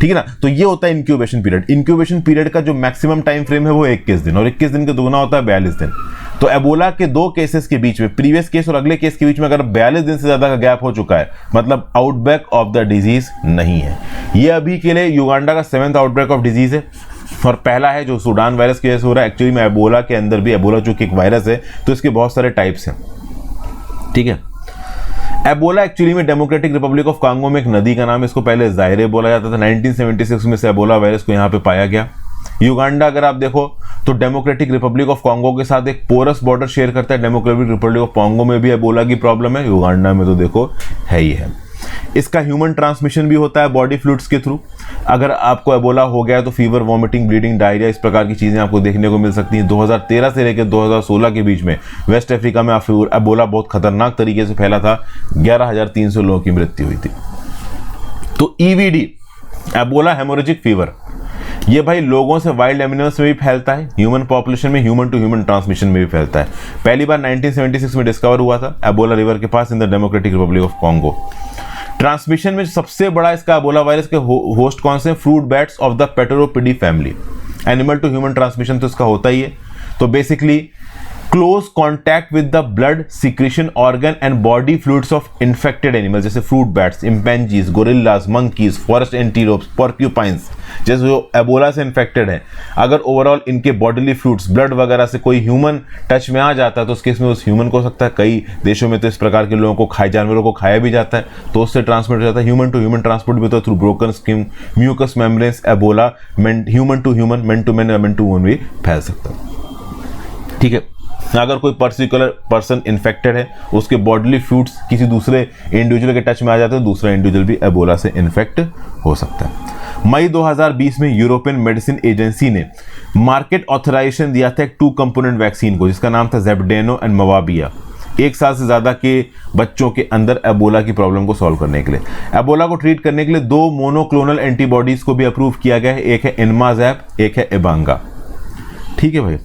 ठीक है ना? तो ये होता है इंक्यूबेशन पीरियड। इंक्यूबेशन पीरियड का जो मैक्सिमम टाइम फ्रेम है वो 21 दिन, और 21 दिन के दुगना होता है 42 दिन। तो एबोला के दो केसेस के बीच में, प्रीवियस केस और अगले केस के बीच में अगर 42 दिन से ज्यादा का गैप हो चुका है, मतलब आउटब्रेक ऑफ द डिजीज नहीं है। ये अभी के लिए युगांडा का 7th आउटब्रेक ऑफ डिजीज है, और पहला है जो सूडान वायरस की वजह से हो रहा है। एक्चुअली में एबोला के अंदर भी, एबोला चूंकि एक वायरस है तो इसके बहुत सारे टाइप्स हैं। ठीक है? एबोला एक्चुअली में डेमोक्रेटिक रिपब्लिक ऑफ कांगो में एक नदी का नाम है, इसको पहले जायरे बोला जाता था। 1976 में से एबोला वायरस को यहाँ पे पाया गया। युगांडा अगर आप देखो तो डेमोक्रेटिक रिपब्लिक ऑफ कांगो के साथ एक पोरस बॉर्डर शेयर करता है। डेमोक्रेटिक रिपब्लिक ऑफ कांगो में भी एबोला की प्रॉब्लम है, युगांडा में तो देखो है ही है। इसका ह्यूमन ट्रांसमिशन भी होता है बॉडी फ्लूइड्स के थ्रू। अगर आपको एबोला हो गया तो फीवर, वॉमिटिंग, ब्लीडिंग, डायरिया, इस प्रकार की चीजें आपको देखने को मिल सकती हैं। 2013 से लेकर 2016 के बीच में वेस्ट अफ्रीका में एबोला बहुत खतरनाक तरीके से फैला था। 11,300 लोगों की मृत्यु हुई थी। तो ईवीडी, एबोला हेमोरेजिक फीवर, ये भाई लोगों से वाइल्ड एनिमल्स में भी फैलता है, ह्यूमन पॉपुलेशन में, ह्यूमन टू ह्यूमन ट्रांसमिशन में भी फैलता है। पहली बार 1976 में डिस्कवर हुआ था एबोला रिवर के पास in the democratic republic of Congo. Transmission में सबसे बड़ा इसका एबोला वायरस के होस्ट कौन से? Fruit bats of the Pteropodidae family. Animal to human transmission तो इसका होता ही है। तो basically close contact with the blood secretion organ and body fluids of infected animal, जैसे fruit bats, chimpanzees, gorillas, monkeys, forest antelopes, porcupines, जैसे जो Ebola से इन्फेक्टेड है, अगर ओवरऑल इनके बॉडीली फ्लूइड्स, ब्लड वगैरह से कोई ह्यूमन टच में आ जाता है तो उस केस में उस ह्यूमन को हो सकता है। कई देशों में तो इस प्रकार के लोगों को जानवरों को खाया भी जाता है, तो उससे ट्रांसमिट हो जाता है। ह्यूमन टू ह्यूमन ट्रांसपोर्ट भी होता है through broken skin, mucous membranes. Ebola human to human, man to man, man to woman भी फैल सकता है। ठीक है? अगर कोई पर्टिकुलर पर्सन इन्फेक्टेड है, उसके बॉडीली फ्लूइड्स किसी दूसरे इंडिविजुअल के टच में आ जाते हैं, दूसरा इंडिविजुअल भी एबोला से इन्फेक्ट हो सकता है। मई 2020 में यूरोपियन मेडिसिन एजेंसी ने मार्केट ऑथराइजेशन दिया था एक 2 कंपोनेंट वैक्सीन को, जिसका नाम था ज़ेबडेनो एंड मवाबिया। 1 साल से ज्यादा के बच्चों के अंदर एबोला की प्रॉब्लम को सॉल्व करने के लिए। एबोला को ट्रीट करने के लिए 2 मोनोक्लोनल एंटीबॉडीज को भी अप्रूव किया गया है, एक है इनमाज़ैब, एक है एबांगा। ठीक है भाई?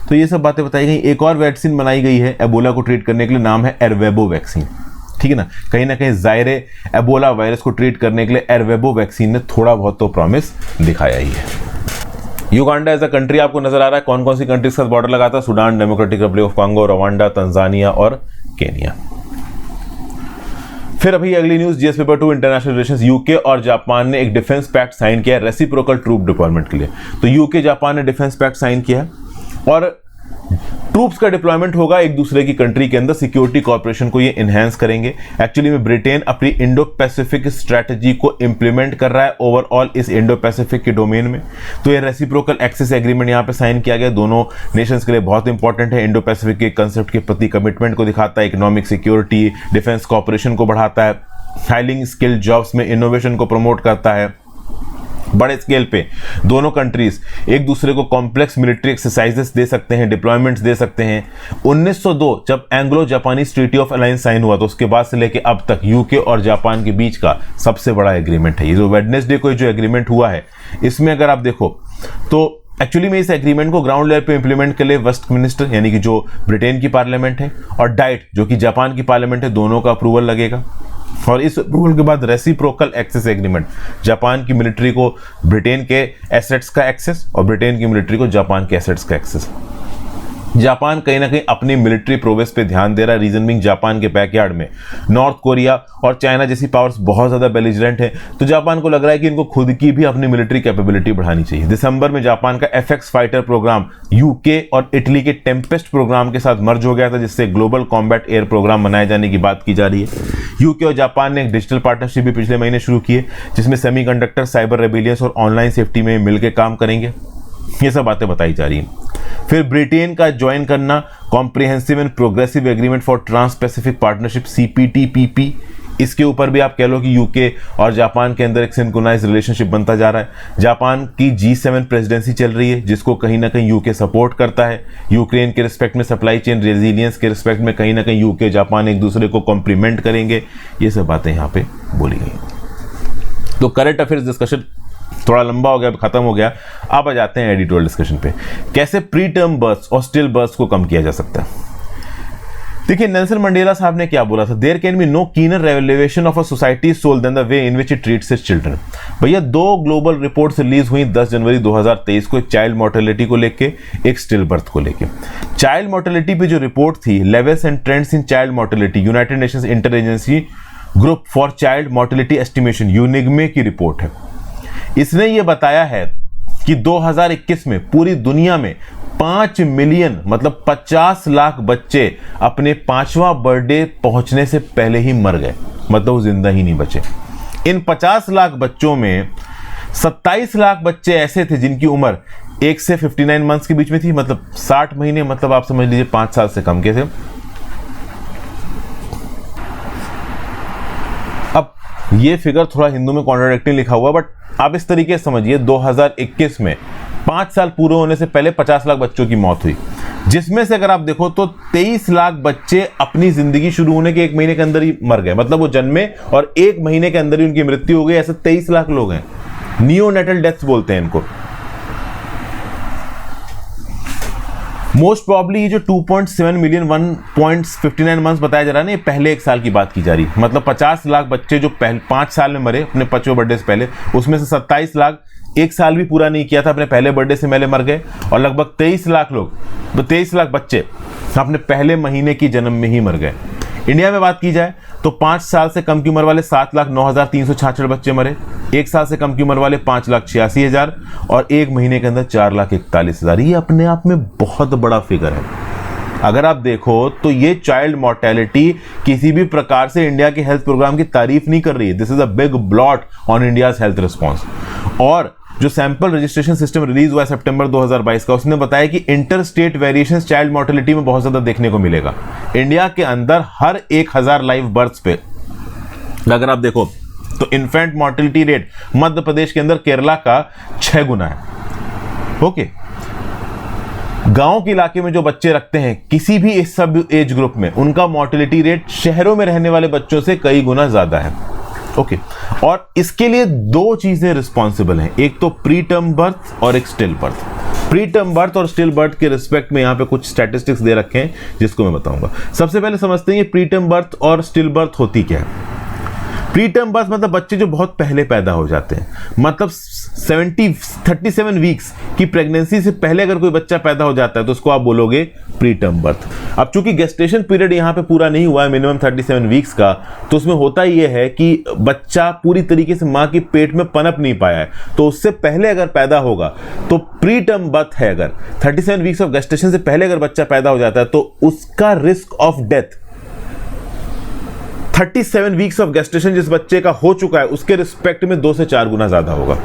तो ये सब बातें बताई गई। एक और वैक्सीन बनाई गई है एबोला को ट्रीट करने के लिए, नाम है एरवेबो वैक्सीन। ठीक है ना? कहीं ना कहीं जायरे एबोला वायरस को ट्रीट करने के लिए एरवेबो वैक्सीन ने थोड़ा बहुत तो प्रॉमिस दिखाया ही है। युगांडा एज अ कंट्री आपको नजर आ रहा है कौन कौन सी कंट्रीज का बॉर्डर लगाता है? Sudan, democratic republic of Congo, Rwanda, Tanzania और केनिया। फिर अभी अगली news, GS paper 2 international relations. UK और जापान ने एक डिफेंस पैक्ट साइन किया है रेसिप्रोकल ट्रूप डिप्लॉयमेंट के लिए। तो यूके जापान ने डिफेंस पैक्ट साइन किया है, और ट्रूप्स का डिप्लॉयमेंट होगा एक दूसरे की कंट्री के अंदर। सिक्योरिटी कॉर्पोरेशन को ये इनहेंस करेंगे। एक्चुअली में ब्रिटेन अपनी इंडो पैसिफिक स्ट्रेटजी को इंप्लीमेंट कर रहा है ओवरऑल इस इंडो पैसिफिक के डोमेन में। तो ये रेसिप्रोकल एक्सेस एग्रीमेंट यहाँ पे साइन किया गया, दोनों नेशंस के लिए बहुत इंपॉर्टेंट है। इंडो पैसिफिक के कंसेप्ट के प्रति कमिटमेंट को दिखाता है, इकोनॉमिक सिक्योरिटी, डिफेंस कॉर्पोरेशन को बढ़ाता है, हाईली स्किल्ड जॉब्स में इनोवेशन को प्रमोट करता है। बड़े स्केल पे दोनों कंट्रीज एक दूसरे को कॉम्प्लेक्स मिलिट्री एक्सरसाइजेस दे सकते हैं, डिप्लॉयमेंट्स दे सकते हैं। 1902 जब Anglo Japanese treaty of alliance sign हुआ तो उसके बाद से लेके अब तक यूके और जापान के बीच का सबसे बड़ा एग्रीमेंट है ये। जो वेडनेसडे को जो एग्रीमेंट हुआ है, इसमें अगर आप देखो तो एक्चुअली में इस एग्रीमेंट को ग्राउंड लेवल पे इंप्लीमेंट के लिए वेस्टमिनिस्टर यानी कि जो ब्रिटेन की पार्लियामेंट है और डाइट जो कि जापान की पार्लियामेंट है, दोनों का अप्रूवल लगेगा। और इस अप्रूवल के बाद रेसिप्रोकल एक्सेस एग्रीमेंट, जापान की मिलिट्री को ब्रिटेन के एसेट्स का एक्सेस और ब्रिटेन की मिलिट्री को जापान के एसेट्स का एक्सेस। जापान कहीं ना कहीं अपनी मिलिट्री प्रोग्रेस पे ध्यान दे रहा है। रीजन बीइंग जापान के बैकयार्ड में नॉर्थ कोरिया और चाइना जैसी पावर्स बहुत ज्यादा बेलिजरेंट है, तो जापान को लग रहा है कि इनको खुद की भी अपनी मिलिट्री कैपेबिलिटी बढ़ानी चाहिए। दिसंबर में जापान का FX फाइटर प्रोग्राम यूके और इटली के टेम्पेस्ट प्रोग्राम के साथ मर्ज हो गया था, जिससे ग्लोबल कॉम्बैट एयर प्रोग्राम बनाए जाने की बात की जा रही है। यूके और जापान ने एक डिजिटल पार्टनरशिप भी पिछले महीने शुरू की है, जिसमें सेमीकंडक्टर, साइबर रेबिलियंस और ऑनलाइन सेफ्टी में मिलकर काम करेंगे। ये सब बातें बताई जा रही हैं। फिर ब्रिटेन का ज्वाइन करना comprehensive and progressive agreement for trans Pacific partnership CPTPP, इसके ऊपर भी आप कह लो कि यूके और जापान के अंदर एक सिंक्रोनाइज रिलेशनशिप बनता जा रहा है। जापान की G7 प्रेसिडेंसी चल रही है, जिसको कहीं ना कहीं यूके सपोर्ट करता है। यूक्रेन के रिस्पेक्ट में, सप्लाई चेन रेजिलियंस के रिस्पेक्ट में कहीं ना कहीं यूके जापान एक दूसरे को कॉम्प्लीमेंट करेंगे। ये सब बातें यहाँ पे बोली गई। तो करंट अफेयर्स डिस्कशन थोड़ा लंबा हो गया, खत्म हो गया। अब आ जाते हैं एडिटोरियल डिस्कशन पे। कैसे प्री टर्म बर्थ्स और स्टिल बर्थ्स को कम किया जा सकता है। देखिए, नेल्सन मंडेला साहब ने क्या बोला था, there can be no keener revelation of a society soul than the way in which it treats its children. भैया 2 ग्लोबल रिपोर्ट्स रिलीज हुई 10 जनवरी 2023 को, एक चाइल्ड मोर्टेलिटी को लेके, एक स्टिल बर्थ को लेके। चाइल्ड मोर्टेलिटी पे जो रिपोर्ट थी, levels and trends in child mortality, united nations inter agency group for child mortality estimation UNIGME की रिपोर्ट है। इसने ये बताया है कि 2021 में पूरी दुनिया में 5 मिलियन मतलब 50 लाख बच्चे अपने 5वां बर्थडे पहुंचने से पहले ही मर गए, मतलब वो जिंदा ही नहीं बचे। इन 50 लाख बच्चों में 27 लाख बच्चे ऐसे थे जिनकी उम्र 1 से 59 मंथ्स के बीच में थी, मतलब 60 महीने, मतलब आप समझ लीजिए 5 साल से कम के थे। अब ये फिगर थोड़ा हिंदू में कॉन्ट्राडिक्टिंग लिखा हुआ, बट आप इस तरीके से समझिए 2021 में 5 साल पूरे होने से पहले 50 लाख बच्चों की मौत हुई, जिसमें से अगर आप देखो तो 23 लाख बच्चे अपनी जिंदगी शुरू होने के 1 महीने के अंदर ही मर गए, मतलब वो जन्मे और 1 महीने के अंदर ही उनकी मृत्यु हो गई। ऐसे 23 लाख लोग हैं, नियोनेटल डेथ्स बोलते हैं इनको। मोस्ट प्रॉब्ली ये जो 2.7 मिलियन 1.59 मंथ्स बताया जा रहा है ना, ये पहले 1 साल की बात की जा रही है। मतलब 50 लाख बच्चे जो पहले 5 साल में मरे अपने 5वें बर्थडे से पहले, उसमें से 27 लाख 1 साल भी पूरा नहीं किया था अपने पहले बर्थडे से पहले मर गए, और लगभग 23 लाख लोग, 23 लाख बच्चे अपने पहले महीने की जन्म में ही मर गए। इंडिया में बात की जाए तो 5 साल से कम की उम्र वाले 7,09,366 बच्चे मरे, 1 साल से कम की उम्र वाले 5,86,000 और 1 महीने के अंदर 4,41,000। ये अपने आप में बहुत बड़ा फिगर है। अगर आप देखो तो ये चाइल्ड मोर्टेलिटी किसी भी प्रकार से इंडिया के हेल्थ प्रोग्राम की तारीफ नहीं कर रही है। This is a big blot on India's health response. और जो सैंपल रजिस्ट्रेशन सिस्टम रिलीज हुआ है सितंबर 2022 का, उसने बताया कि inter state variations child mortality में बहुत ज्यादा देखने को मिलेगा। इंडिया के अंदर हर 1000 लाइव बर्थ्स पे अगर आप देखो तो infant mortality rate Madhya Pradesh के अंदर केरला का 6 गुना है। ओके, गांव के इलाके में जो बच्चे रखते हैं किसी भी इस सब एज ग्रुप में, उनका मोर्टेलिटी रेट शहरों में रहने वाले बच्चों से कई गुना ज्यादा है। ओके, और इसके लिए 2 चीजें रिस्पॉन्सिबल हैं, एक तो प्री टर्म बर्थ और एक still birth. Pre term birth और स्टिल बर्थ के रिस्पेक्ट में यहां पे कुछ स्टैटिस्टिक्स दे रखे हैं जिसको मैं बताऊंगा। सबसे पहले समझते हैं ये प्री टर्म बर्थ और स्टिल बर्थ होती क्या है। प्री टर्म बर्थ मतलब बच्चे जो बहुत पहले पैदा हो जाते हैं, मतलब 37 वीक्स की प्रेगनेंसी से पहले अगर कोई बच्चा पैदा हो जाता है तो उसको आप बोलोगे प्री टर्म बर्थ। अब चूंकि गेस्टेशन पीरियड यहाँ पे पूरा नहीं हुआ है मिनिमम 37 वीक्स का, तो उसमें होता ये है कि बच्चा पूरी तरीके से माँ के पेट में पनप नहीं पाया है, तो उससे पहले अगर पैदा होगा तो प्री टर्म बर्थ है। अगर 37 वीक्स ऑफ गेस्टेशन से पहले अगर बच्चा पैदा हो जाता है तो उसका risk of death 37 weeks of gestation जिस बच्चे का हो चुका है उसके रिस्पेक्ट में 2 से 4 गुना ज्यादा होगा।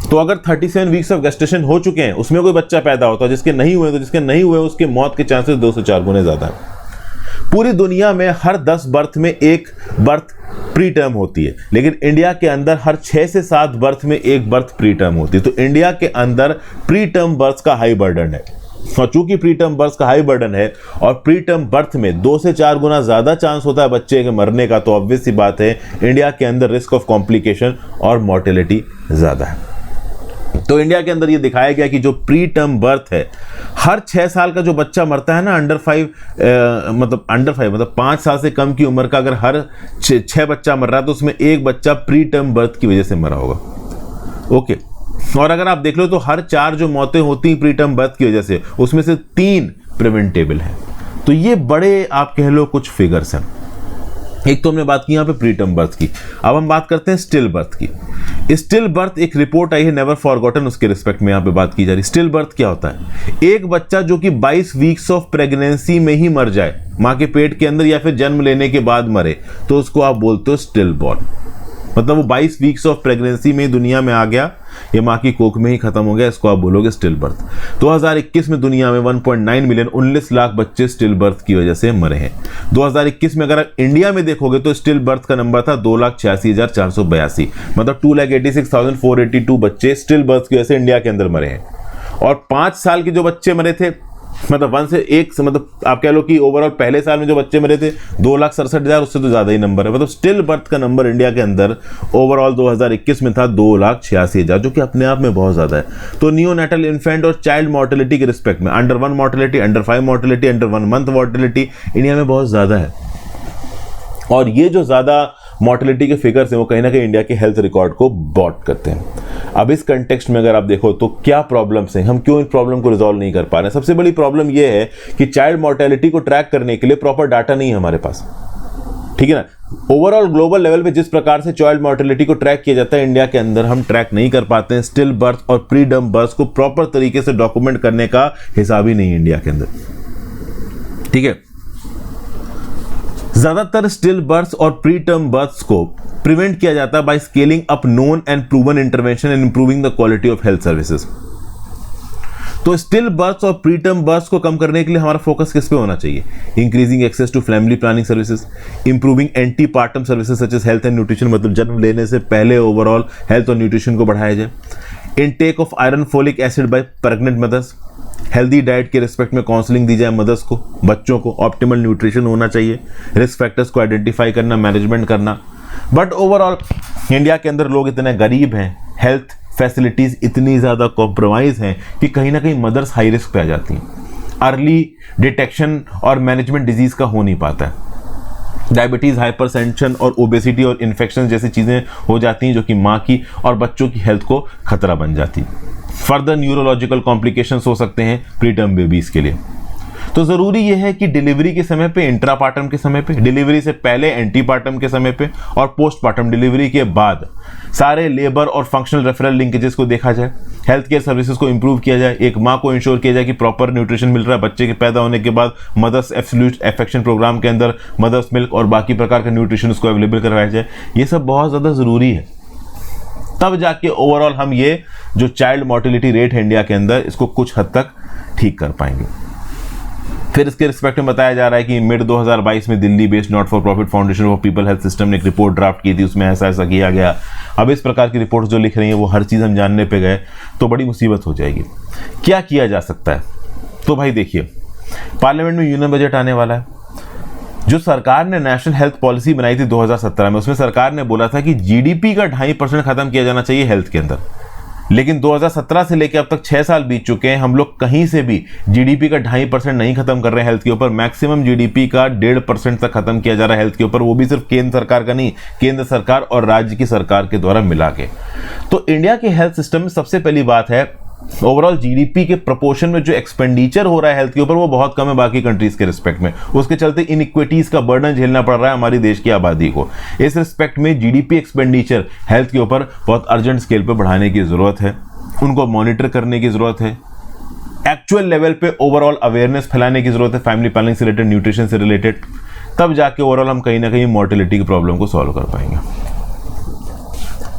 तो अगर 37 वीक्स ऑफ गेस्टेशन हो चुके हैं उसमें कोई बच्चा पैदा होता है, जिसके नहीं हुए, तो जिसके नहीं हुए उसके मौत के चांसेस 2 से 4 गुने ज्यादा है। पूरी दुनिया में हर 10 बर्थ में एक बर्थ प्री टर्म होती है, लेकिन इंडिया के अंदर हर 6 से 7 बर्थ में एक बर्थ प्री टर्म होती है। तो इंडिया के अंदर प्री टर्म बर्थ का हाई बर्डन है, और चूंकि प्री टर्म बर्थ का हाई बर्डन है और प्री टर्म बर्थ में 2 से 4 गुना ज्यादा चांस होता है बच्चे के मरने का, तो ऑब्वियस सी बात है इंडिया के अंदर रिस्क ऑफ कॉम्प्लिकेशन और मोर्टेलिटी ज्यादा है। तो इंडिया के अंदर ये दिखाया गया कि जो प्री टर्म बर्थ है, हर 6 साल का जो बच्चा मरता है ना, अंडर 5 मतलब 5 साल से कम की उम्र का अगर हर 6 बच्चा मर रहा है तो उसमें एक बच्चा प्री टर्म बर्थ की वजह से मरा होगा। ओके, और अगर आप देख लो तो हर 4 जो मौतें होती हैं प्रीटर्म बर्थ की वजह से, उसमें से 3 प्रिवेंटेबल हैं। तो ये बड़े आप कह लो कुछ फिगर्स हैं। एक तो हमने बात की यहाँ पे प्रीटर्म बर्थ की, अब हम बात करते हैं स्टिल बर्थ की। स्टिल बर्थ एक रिपोर्ट आई है नेवर फॉरगॉटन, उसके रिस्पेक्ट में यहाँ पे बात की जा रही। स्टिल बर्थ क्या होता है? एक बच्चा जो कि 22 वीक्स ऑफ प्रेगनेंसी में ही मर जाए, माँ के पेट के अंदर या फिर जन्म लेने के बाद मरे, तो उसको आप बोलते हो स्टिल बॉर्न। मतलब वो 22 वीक्स ऑफ प्रेगनेंसी में ही दुनिया में आ गया, ये माँ की कोख में ही खत्म हो गया, इसको आप बोलोगे स्टिल बर्थ। 2021 में दुनिया में 1.9 मिलियन 19 लाख बच्चे स्टिल बर्थ की वजह से मरे हैं। 2021 में अगर आप इंडिया में देखोगे तो स्टिल बर्थ का नंबर था 2,86,482, मतलब 2,86,482 बच्चे स्टिल बर्थ की वजह से इंडिया के अंदर मरे हैं। और 5 साल के जो बच्चे मरे थे, मतलब 1 से 1, मतलब आप कह लो कि ओवरऑल पहले साल में जो बच्चे मरे थे 2,67,000, उससे तो ज्यादा ही नंबर है। मतलब स्टिल बर्थ का नंबर इंडिया के अंदर ओवरऑल 2021 में था 2,86,000, जो कि अपने आप में बहुत ज्यादा है। तो नियोनेटल इन्फेंट और चाइल्ड मॉर्टेलिटी के रिस्पेक्ट में under 1 mortality, under 5 mortality, under 1 month mortality India में बहुत ज्यादा है। और ये जो ज्यादा मॉर्टेलिटी के फिगर्स हैं वो कहीं ना कहीं इंडिया के हेल्थ रिकॉर्ड को बॉट करते हैं। अब इस कंटेक्स्ट में अगर आप देखो तो क्या प्रॉब्लम्स हैं, हम क्यों इन प्रॉब्लम को रिजॉल्व नहीं कर पा रहे हैं? सबसे बड़ी प्रॉब्लम ये है कि चाइल्ड मॉर्टेलिटी को ट्रैक करने के लिए प्रॉपर डाटा नहीं है हमारे पास, ठीक है ना। ओवरऑल ग्लोबल लेवल पे जिस प्रकार से चाइल्ड मॉर्टेलिटी को ट्रैक किया जाता है, इंडिया के अंदर हम ट्रैक नहीं कर पाते हैं। स्टिल बर्थ और प्रीटर्म बर्थ को प्रॉपर तरीके से डॉक्यूमेंट करने का हिसाब ही नहीं है इंडिया के अंदर, ठीक है। ज्यादातर स्टिल बर्थ्स और प्रीटर्म बर्थ्स को प्रिवेंट किया जाता है by scaling up known and proven intervention and improving the quality of health services. तो स्टिल बर्थ्स और प्रीटर्म बर्थ्स को कम करने के लिए हमारा फोकस किस पे होना चाहिए? Increasing access to family planning services, improving antepartum services such as health and nutrition, मतलब जन्म लेने से पहले ओवरऑल हेल्थ और न्यूट्रिशन को बढ़ाया जाए। Intake of iron folic acid by pregnant mothers, healthy diet के रिस्पेक्ट में काउंसलिंग दी जाए मदर्स को, बच्चों को। ऑप्टिमल न्यूट्रिशन होना चाहिए, रिस्क फैक्टर्स को आइडेंटिफाई करना, मैनेजमेंट करना। बट ओवरऑल इंडिया के अंदर लोग इतने गरीब हैं, हेल्थ फैसिलिटीज इतनी ज़्यादा कॉम्प्रोमाइज हैं कि कहीं ना कहीं मदर्स हाई रिस्क पे आ जाती हैं। अर्ली डिटेक्शन और मैनेजमेंट डिजीज का हो नहीं पाता है। डायबिटीज़, हाइपरटेंशन और ओबेसिटी और इन्फेक्शन जैसी चीज़ें हो जाती हैं जो कि माँ की और बच्चों की हेल्थ को खतरा बन जाती है। फर्दर न्यूरोलॉजिकल कॉम्प्लिकेशंस हो सकते हैं प्रीटर्म बेबीज के लिए। तो ज़रूरी यह है कि डिलीवरी के समय पे, इंट्रापार्टम के समय पे, डिलीवरी से पहले एंटीपार्टम के समय पे और पोस्टपार्टम डिलीवरी के बाद सारे लेबर और फंक्शनल रेफरल लिंकेजेस को देखा जाए, हेल्थ केयर सर्विसेज को इंप्रूव किया जाए, एक माँ को इंश्योर किया जाए कि प्रॉपर न्यूट्रिशन मिल रहा है। बच्चे के पैदा होने के बाद मदर्स एब्सोल्यूट अफेक्शन प्रोग्राम के अंदर मदर्स मिल्क और बाकी प्रकार का न्यूट्रिशन उसको अवेलेबल करवाया जाए। ये सब बहुत ज़्यादा ज़रूरी है, तब जाके ओवरऑल हम ये जो चाइल्ड मॉर्टेलिटी रेट है इंडिया के अंदर, इसको कुछ हद तक ठीक कर पाएंगे। फिर इसके रिस्पेक्ट में बताया जा रहा है कि मिड 2022 में Delhi based not for profit foundation for people health system ने एक रिपोर्ट ड्राफ्ट की थी, उसमें ऐसा ऐसा किया गया। अब इस प्रकार की रिपोर्ट जो लिख रही है वो हर चीज़ हम जानने पे गए तो बड़ी मुसीबत हो जाएगी। क्या किया जा सकता है? तो भाई देखिए, पार्लियामेंट में यूनियन बजट आने वाला है। जो सरकार ने नेशनल हेल्थ पॉलिसी बनाई थी 2017 में, उसमें सरकार ने बोला था कि जीडीपी का 2.5% खत्म किया जाना चाहिए हेल्थ के अंदर। लेकिन 2017 से लेकर अब तक 6 साल बीत चुके हैं, हम लोग कहीं से भी जीडीपी का 2.5% नहीं खत्म कर रहे हैं हेल्थ के ऊपर। मैक्सिमम जीडीपी का 1.5% तक खत्म किया जा रहा है हेल्थ के ऊपर, वो भी सिर्फ केंद्र सरकार का नहीं, केंद्र सरकार और राज्य की सरकार के द्वारा मिला के। तो इंडिया के हेल्थ सिस्टम में सबसे पहली बात है, ओवरऑल जीडीपी के प्रोपोर्शन में जो एक्सपेंडिचर हो रहा है हेल्थ के ऊपर वो बहुत कम है बाकी कंट्रीज के रिस्पेक्ट में। उसके चलते इनइक्विटीज का बर्डन झेलना पड़ रहा है हमारी देश की आबादी को। इस रिस्पेक्ट में जीडीपी एक्सपेंडिचर हेल्थ के ऊपर बहुत अर्जेंट स्केल पर बढ़ाने की जरूरत है, उनको मॉनिटर करने की जरूरत है, एक्चुअल लेवल पे ओवरऑल अवेयरनेस फैलाने की जरूरत है फैमिली प्लानिंग से रिलेटेड, न्यूट्रिशन से रिलेटेड। तब जाके ओवरऑल हम कहीं ना कहीं मॉर्टेलिटी की प्रॉब्लम को सॉल्व कर पाएंगे।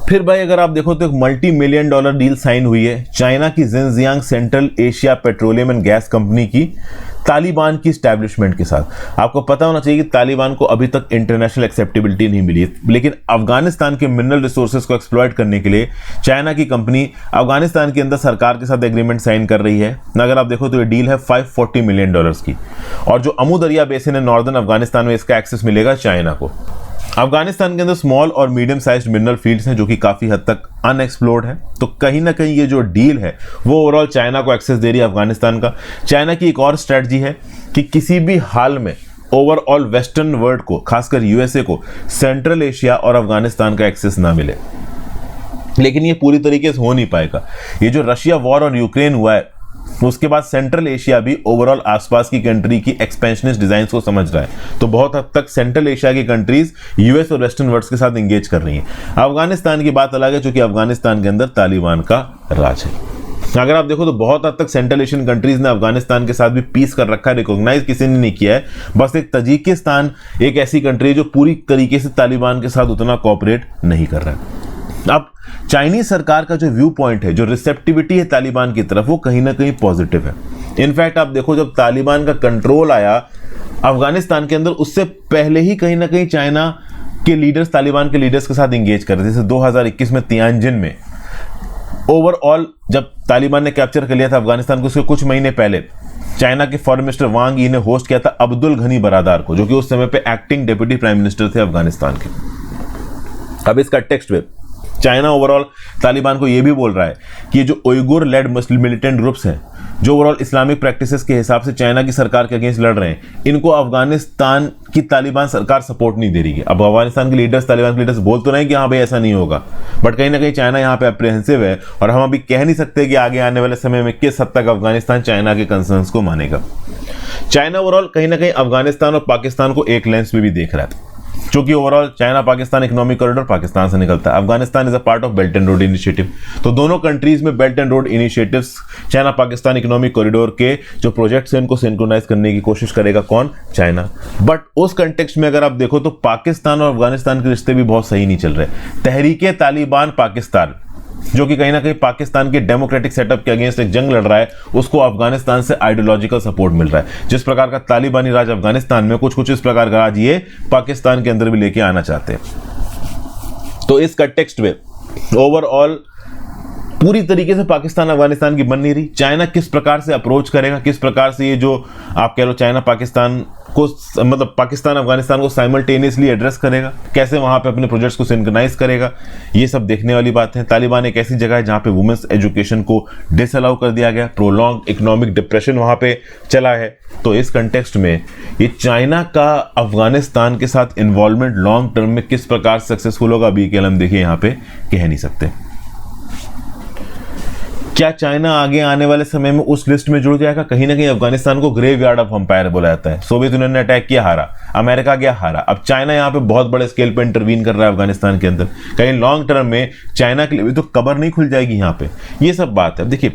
फिर भाई अगर आप देखो तो एक $multi-million डील साइन हुई है चाइना की Jinjiang central Asia petroleum and gas company की तालिबान की स्टैब्लिशमेंट के साथ। आपको पता होना चाहिए कि तालिबान को अभी तक इंटरनेशनल एक्सेप्टेबिलिटी नहीं मिली है, लेकिन अफगानिस्तान के मिनरल रिसोर्सेज को एक्सप्लॉइट करने के लिए चाइना की कंपनी अफगानिस्तान के अंदर सरकार के साथ एग्रीमेंट साइन कर रही है। अगर आप देखो तो ये डील है $540 मिलियन की, और जो अमू दरिया बेसिन है नॉर्दर्न अफगानिस्तान में, इसका एक्सेस मिलेगा चाइना को। अफगानिस्तान के अंदर स्मॉल और मीडियम साइज मिनरल फील्ड्स हैं जो कि काफ़ी हद तक अनएक्सप्लोर्ड है। तो कहीं ना कहीं ये जो डील है वो ओवरऑल चाइना को एक्सेस दे रही है अफगानिस्तान का। चाइना की एक और स्ट्रेटजी है कि किसी भी हाल में ओवरऑल वेस्टर्न वर्ल्ड को, खासकर यूएसए को, सेंट्रल एशिया और अफगानिस्तान का एक्सेस ना मिले। लेकिन ये पूरी तरीके से हो नहीं पाएगा। ये जो रशिया वॉर और यूक्रेन हुआ है, उसके बाद सेंट्रल एशिया भी ओवरऑल आसपास की कंट्री की एक्सपेंशनिस्ट डिजाइन को समझ रहा है। तो बहुत हद तक सेंट्रल एशिया की कंट्रीज यूएस और वेस्टर्न वर्ल्ड के साथ एंगेज कर रही हैं। अफगानिस्तान की बात अलग है, क्योंकि अफगानिस्तान के अंदर तालिबान का राज है। अगर आप देखो तो बहुत हद तक सेंट्रल एशियन कंट्रीज ने अफगानिस्तान के साथ भी पीस कर रखा है, रिकॉग्नाइज किसी ने नहीं किया है। बस एक तजिकिस्तान एक ऐसी कंट्री है जो पूरी तरीके से तालिबान के साथ उतना कोऑपरेट नहीं कर रहा है। अब चाइनीज सरकार का जो व्यू पॉइंट है, जो रिसेप्टिविटी है तालिबान की तरफ, वो कहीं ना कहीं पॉजिटिव है। इनफैक्ट आप देखो जब तालिबान का कंट्रोल आया अफगानिस्तान के अंदर, उससे पहले ही कहीं ना कहीं चाइना के लीडर्स तालिबान के लीडर्स के साथ इंगेज कर रहे थे। जैसे 2021 में तियानजिन में ओवरऑल जब तालिबान ने कैप्चर कर लिया था अफगानिस्तान को, उसके कुछ महीने पहले चाइना के फॉरेन मिनिस्टर वांग यी ने होस्ट किया था अब्दुल गनी बरादार को, जो कि उस समय पे एक्टिंग डिप्टी प्राइम मिनिस्टर थे अफगानिस्तान के। अब इसका टेक्स्ट में चाइना ओवरऑल तालिबान को यह भी बोल रहा है कि ये जो उइगुर लेड मुस्लिम मिलिटेंट ग्रुप्स हैं, जो ओवरऑल इस्लामिक प्रैक्टिसेस के हिसाब से चाइना की सरकार के अगेंस्ट लड़ रहे हैं, इनको अफगानिस्तान की तालिबान सरकार सपोर्ट नहीं दे रही है। अब अफगानिस्तान के लीडर्स, तालिबान के लीडर्स बोल तो रहे हैं कि हाँ भाई ऐसा नहीं होगा, बट कहीं ना कहीं चाइना यहाँ पे अप्रिहेंसिव है, और हम अभी कह नहीं सकते कि आगे आने वाले समय में किस हद तक अफगानिस्तान चाइना के कंसर्न्स को मानेगा। चाइना ओवरऑल कहीं ना कहीं अफगानिस्तान और पाकिस्तान को एक लेंस में भी देख रहा है, क्योंकि overall China Pakistan economic corridor Pakistan से निकलता है। Afghanistan is a part of belt and road initiative. तो दोनों कंट्रीज में belt and road initiatives, China Pakistan economic corridor के जो प्रोजेक्ट्स हैं उनको सिंक्रोनाइज करने की कोशिश करेगा कौन? चाइना। बट उस कंटेक्स्ट में अगर आप देखो तो पाकिस्तान और अफगानिस्तान के रिश्ते भी बहुत सही नहीं चल रहे। तहरीके तालिबान पाकिस्तान, जो कि कहीं ना कहीं पाकिस्तान के डेमोक्रेटिक सेटअप के अगेंस्ट एक जंग लड़ रहा है, उसको अफगानिस्तान से आइडियोलॉजिकल सपोर्ट मिल रहा है। जिस प्रकार का तालिबानी राज अफगानिस्तान में, कुछ इस प्रकार का राज ये पाकिस्तान के अंदर भी लेके आना चाहते हैं। तो इस कंटेक्स्ट में ओवरऑल पूरी तरीके से पाकिस्तान अफगानिस्तान की बन नहीं रही। चाइना किस प्रकार से अप्रोच करेगा, किस प्रकार से ये जो आप कह लो चाइना पाकिस्तान को, मतलब पाकिस्तान अफगानिस्तान को साइमल्टेनियसली एड्रेस करेगा, कैसे वहां पे अपने प्रोजेक्ट्स को सिंक्रोनाइज करेगा, ये सब देखने वाली बात है। तालिबान एक ऐसी जगह है जहां पे वुमेन्स एजुकेशन को डिसअलाउ कर दिया गया, प्रोलॉन्ग इकोनॉमिक डिप्रेशन वहां पे चला है। तो इस कंटेक्स्ट में ये चाइना का अफगानिस्तान के साथ इन्वॉल्वमेंट लॉन्ग टर्म में किस प्रकार सक्सेसफुल होगा, अभी के हम देखिए यहाँ पे कह नहीं सकते। क्या चाइना आगे आने वाले समय में उस लिस्ट में जुड़ जाएगा? कहीं ना कहीं अफगानिस्तान को ग्रेवयार्ड ऑफ एम्पायर बोला जाता है। सोवियत यूनियन ने अटैक किया, हारा, अमेरिका गया, हारा। अब चाइना यहाँ पे बहुत बड़े स्केल पे इंटरवीन कर रहा है अफगानिस्तान के अंदर। कहीं लॉन्ग टर्म में चाइना के लिए भी तो कबर नहीं खुल जाएगी यहाँ पे, ये सब बात है। देखिए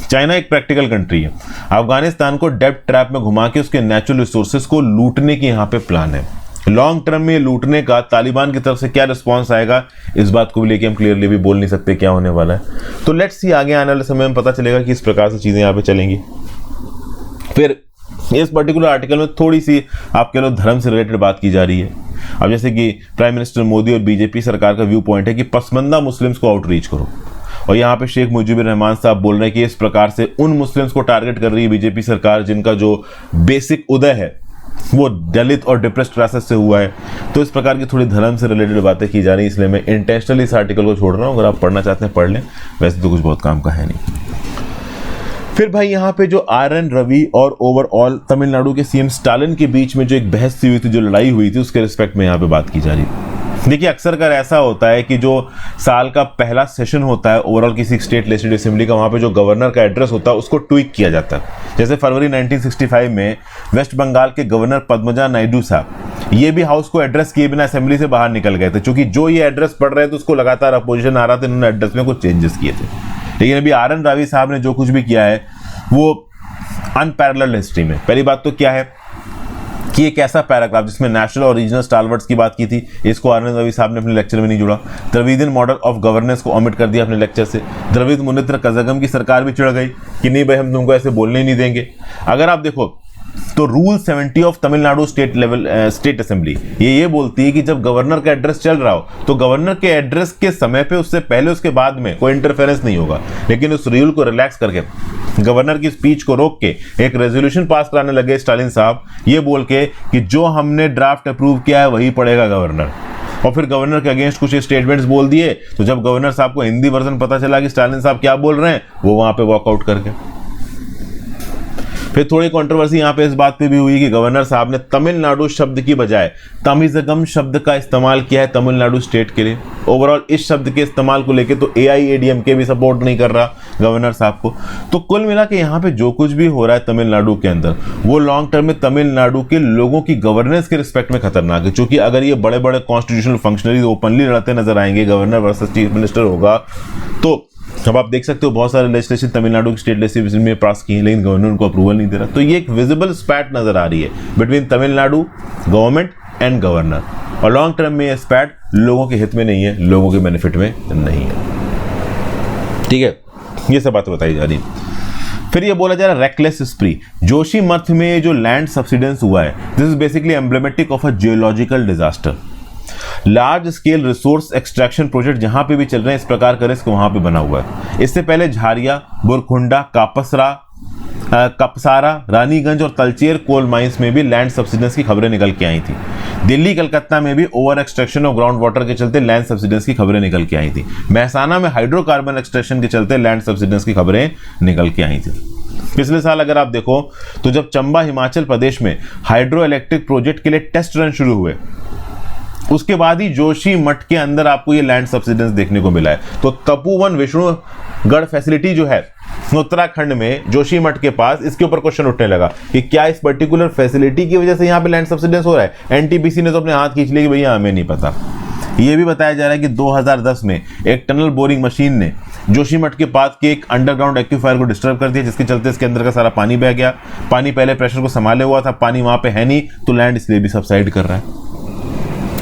चाइना एक प्रैक्टिकल कंट्री है, अफगानिस्तान को डेब्ट ट्रैप में घुमा के उसके नेचुरल रिसोर्सेज को लूटने की यहाँ पे प्लान है। लॉन्ग टर्म में लूटने का तालिबान की तरफ से क्या रिस्पांस आएगा, इस बात को भी लेके हम क्लियरली भी बोल नहीं सकते क्या होने वाला है। तो लेट्स सी, आगे आने वाले समय में पता चलेगा कि इस प्रकार से चीजें यहाँ पे चलेंगी। फिर इस पर्टिकुलर आर्टिकल में थोड़ी सी आप कह लो धर्म से रिलेटेड बात की जा रही है। अब जैसे कि प्राइम मिनिस्टर मोदी और बीजेपी सरकार का व्यू पॉइंट है कि पसमंदा मुस्लिम्स को आउटरीच करो, और यहाँ पे शेख मुजीबुर रहमान साहब बोल रहे हैं कि इस प्रकार से उन मुस्लिम्स को टारगेट कर रही है बीजेपी सरकार जिनका जो बेसिक उदय है वो दलित और डिप्रेस्ड क्लासेस से हुआ है। तो इस प्रकार की थोड़ी धर्म से रिलेटेड बातें की जा रही है, इसलिए मैं इंटेंशनली इस आर्टिकल को छोड़ रहा हूँ। अगर आप पढ़ना चाहते हैं पढ़ लें, वैसे तो कुछ बहुत काम का है नहीं। फिर भाई यहाँ पे जो आर.एन. रवि और ओवरऑल तमिलनाडु के सीएम स्टालिन के बीच में जो एक बहस हुई थी, जो लड़ाई हुई थी, उसके रिस्पेक्ट में यहाँ पे बात की जा रही है। देखिए अक्सर कर ऐसा होता है कि जो साल का पहला सेशन होता है ओवरऑल किसी स्टेट लेजिस्लेटिव असेंबली का, वहाँ पे जो गवर्नर का एड्रेस होता है उसको ट्वीक किया जाता है। जैसे फरवरी 1965 में वेस्ट बंगाल के गवर्नर पद्मजा नायडू साहब ये भी हाउस को एड्रेस किए बिना असेंबली से बाहर निकल गए थे, क्योंकि जो ये एड्रेस पढ़ रहे थे उसको लगातार अपोजिशन आ रहा था, इन्होंने एड्रेस में कुछ चेंजेस किए थे। लेकिन अभी आर.एन. रवि साहब ने जो कुछ भी किया है वो अनपैरेलल्ड हिस्ट्री में। पहली बात तो क्या है कि एक ऐसा पैराग्राफ जिसमें नेशनल और रीजनल स्टालवर्ड्स की बात की थी, इसको आर.एन. रवि साहब ने अपने लेक्चर में नहीं जोड़ा। द्रविडियन मॉडल ऑफ गवर्नेंस को ओमिट कर दिया अपने लेक्चर से। द्रविड़ मुनित्र कज़गम की सरकार भी चिढ़ गई कि नहीं भाई हम तुमको ऐसे बोलने ही नहीं देंगे। अगर आप देखो तो rule 70 of Tamil Nadu state assembly ये बोलती है कि जब गवर्नर का एड्रेस चल रहा हो तो गवर्नर के एड्रेस के समय पे, उससे पहले, उसके बाद में कोई इंटरफेरेंस नहीं होगा। लेकिन उस रूल को रिलैक्स करके गवर्नर की स्पीच को रोक के एक रेजोल्यूशन पास कराने लगे स्टालिन साहब, ये बोल के कि जो हमने ड्राफ्ट अप्रूव किया है वही पढ़ेगा गवर्नर। और फिर गवर्नर के अगेंस्ट कुछ स्टेटमेंट्स बोल दिए, तो जब गवर्नर साहब को हिंदी वर्जन पता चला कि स्टालिन साहब क्या बोल रहे हैं, वो वहां पे वॉकआउट करके। फिर थोड़ी कंट्रोवर्सी यहाँ पे इस बात पे भी हुई कि गवर्नर साहब ने तमिलनाडु शब्द की बजाय तमिज़गम शब्द का इस्तेमाल किया है तमिलनाडु स्टेट के लिए। ओवरऑल इस शब्द के इस्तेमाल को लेके तो AIADMK भी सपोर्ट नहीं कर रहा गवर्नर साहब को। तो कुल मिला के यहाँ पे जो कुछ भी हो रहा है तमिलनाडु के अंदर, वो लॉन्ग टर्म में तमिलनाडु के लोगों की गवर्नेंस के रिस्पेक्ट में खतरनाक है। क्योंकि अगर ये बड़े बड़े कॉन्स्टिट्यूशनल फंक्शनरीज ओपनली लड़ते नजर आएंगे, गवर्नर वर्सेस चीफ मिनिस्टर होगा, तो अब आप देख सकते हो बहुत सारे लेजिस्लेशन तमिलनाडु की स्टेट लेजिस्लेशन में पास किए, लेकिन गवर्नर उनको अप्रूवल नहीं दे रहा। तो ये एक विजिबल स्पैट नजर आ रही है between Tamil Nadu government and governor, और लॉन्ग टर्म में ये स्पैट लोगों के हित में नहीं है, लोगों के बेनिफिट में नहीं है। ठीक है, ये सब बातें बताई जा रही है। फिर ये बोला जा रहा है रेकलेस स्प्री। जोशीमठ में जो लैंड सब्सिडेंस हुआ है, this is basically emblematic of a geological disaster. Large scale resource extraction project जहां पे भी चल रहे हैं, इस प्रकार का रिस्क वहां पे बना हुआ है। इससे पहले झारिया, बुरखुंडा, कपसारा, रानीगंज और तलचेर कोल माइंस में भी लैंड सब्सिडेंस की खबरें निकल के आई थी। दिल्ली, कलकत्ता में भी over extraction of ground water के चलते लैंड सब्सिडेंस की खबरें निकल के आई थी। महसाना में हाइड्रोकार्बन एक्सट्रैक्शन के चलते लैंड सब्सिडेंस की खबरें निकल के आई थी। पिछले साल अगर आप देखो तो जब चंबा हिमाचल प्रदेश में हाइड्रो इलेक्ट्रिक प्रोजेक्ट के लिए टेस्ट रन शुरू हुए, उसके बाद ही जोशीमठ के अंदर आपको ये लैंड सब्सिडेंस देखने को मिला है। तो तपोवन विष्णुगढ़ फैसिलिटी जो है उत्तराखंड में जोशीमठ के पास, इसके ऊपर क्वेश्चन उठने लगा कि क्या इस पर्टिकुलर फैसिलिटी की वजह से यहाँ पे लैंड सब्सिडेंस हो रहा है। एनटीपीसी ने तो अपने हाथ खींच लिया कि भैया हमें नहीं पता। ये भी बताया जा रहा है कि 2010 में एक टनल बोरिंग मशीन ने जोशीमठ के पास के एक अंडरग्राउंड एक्यूफायर को डिस्टर्ब कर दिया, जिसके चलते इसके अंदर का सारा पानी बह गया। पानी पहले प्रेशर को संभाले हुआ था, पानी वहां पे है नहीं, तो लैंड इसलिए भी सबसाइड कर रहा है।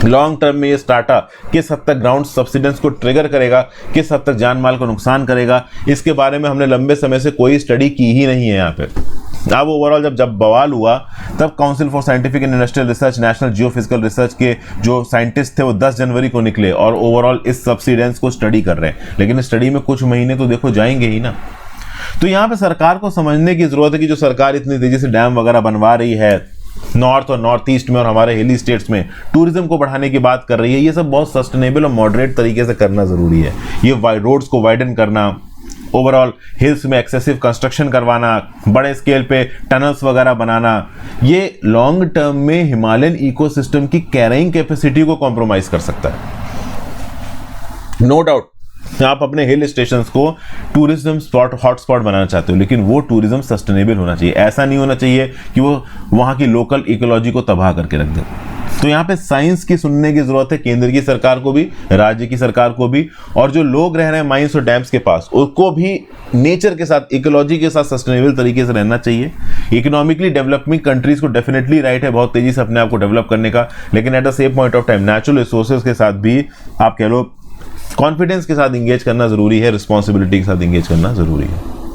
लॉन्ग टर्म में ये स्टार्टा किस हद तक ग्राउंड सब्सिडेंस को ट्रिगर करेगा, किस हद तक जान माल को नुकसान करेगा, इसके बारे में हमने लंबे समय से कोई स्टडी की ही नहीं है यहाँ पे। अब ओवरऑल जब बवाल हुआ, तब council for scientific and industrial research, national geophysical research के जो साइंटिस्ट थे वो 10 जनवरी को निकले और ओवरऑल इस सब्सिडेंस को स्टडी कर रहे हैं। लेकिन स्टडी में कुछ महीने तो देखो जाएंगे ही ना। तो यहाँ पे सरकार को समझने की जरूरत है कि जो सरकार इतनी तेजी से डैम वगैरह बनवा रही है नॉर्थ और नॉर्थ ईस्ट में और हमारे हिली स्टेट्स में, टूरिज्म को बढ़ाने की बात कर रही है, ये सब बहुत सस्टेनेबल और मॉडरेट तरीके से करना जरूरी है। ये रोड्स को वाइडन करना, ओवरऑल हिल्स में एक्सेसिव कंस्ट्रक्शन करवाना, बड़े स्केल पे टनल्स वगैरह बनाना, ये लॉन्ग टर्म में हिमालयन इकोसिस्टम की कैरिंग कैपेसिटी को कॉम्प्रोमाइज कर सकता है। नो डाउट आप अपने हिल स्टेशंस को टूरिज्म स्पॉट, हॉटस्पॉट बनाना चाहते हो, लेकिन वो टूरिज्म सस्टेनेबल होना चाहिए। ऐसा नहीं होना चाहिए कि वो वहां की लोकल इकोलॉजी को तबाह करके रख दे। तो यहाँ पे साइंस की सुनने की जरूरत है, केंद्र की सरकार को भी, राज्य की सरकार को भी, और जो लोग रह रहे हैं माइंस और डैम्स के पास, उसको भी नेचर के साथ, इकोलॉजी के साथ सस्टेनेबल तरीके से रहना चाहिए। इकोनॉमिकली डेवलपिंग कंट्रीज को डेफिनेटली राइट है बहुत तेजी से अपने आप को डेवलप करने का, लेकिन at the same point of time natural resources के साथ भी आप कह लो कॉन्फिडेंस के साथ इंगेज करना जरूरी है, रिस्पॉन्सिबिलिटी के साथ इंगेज करना जरूरी है।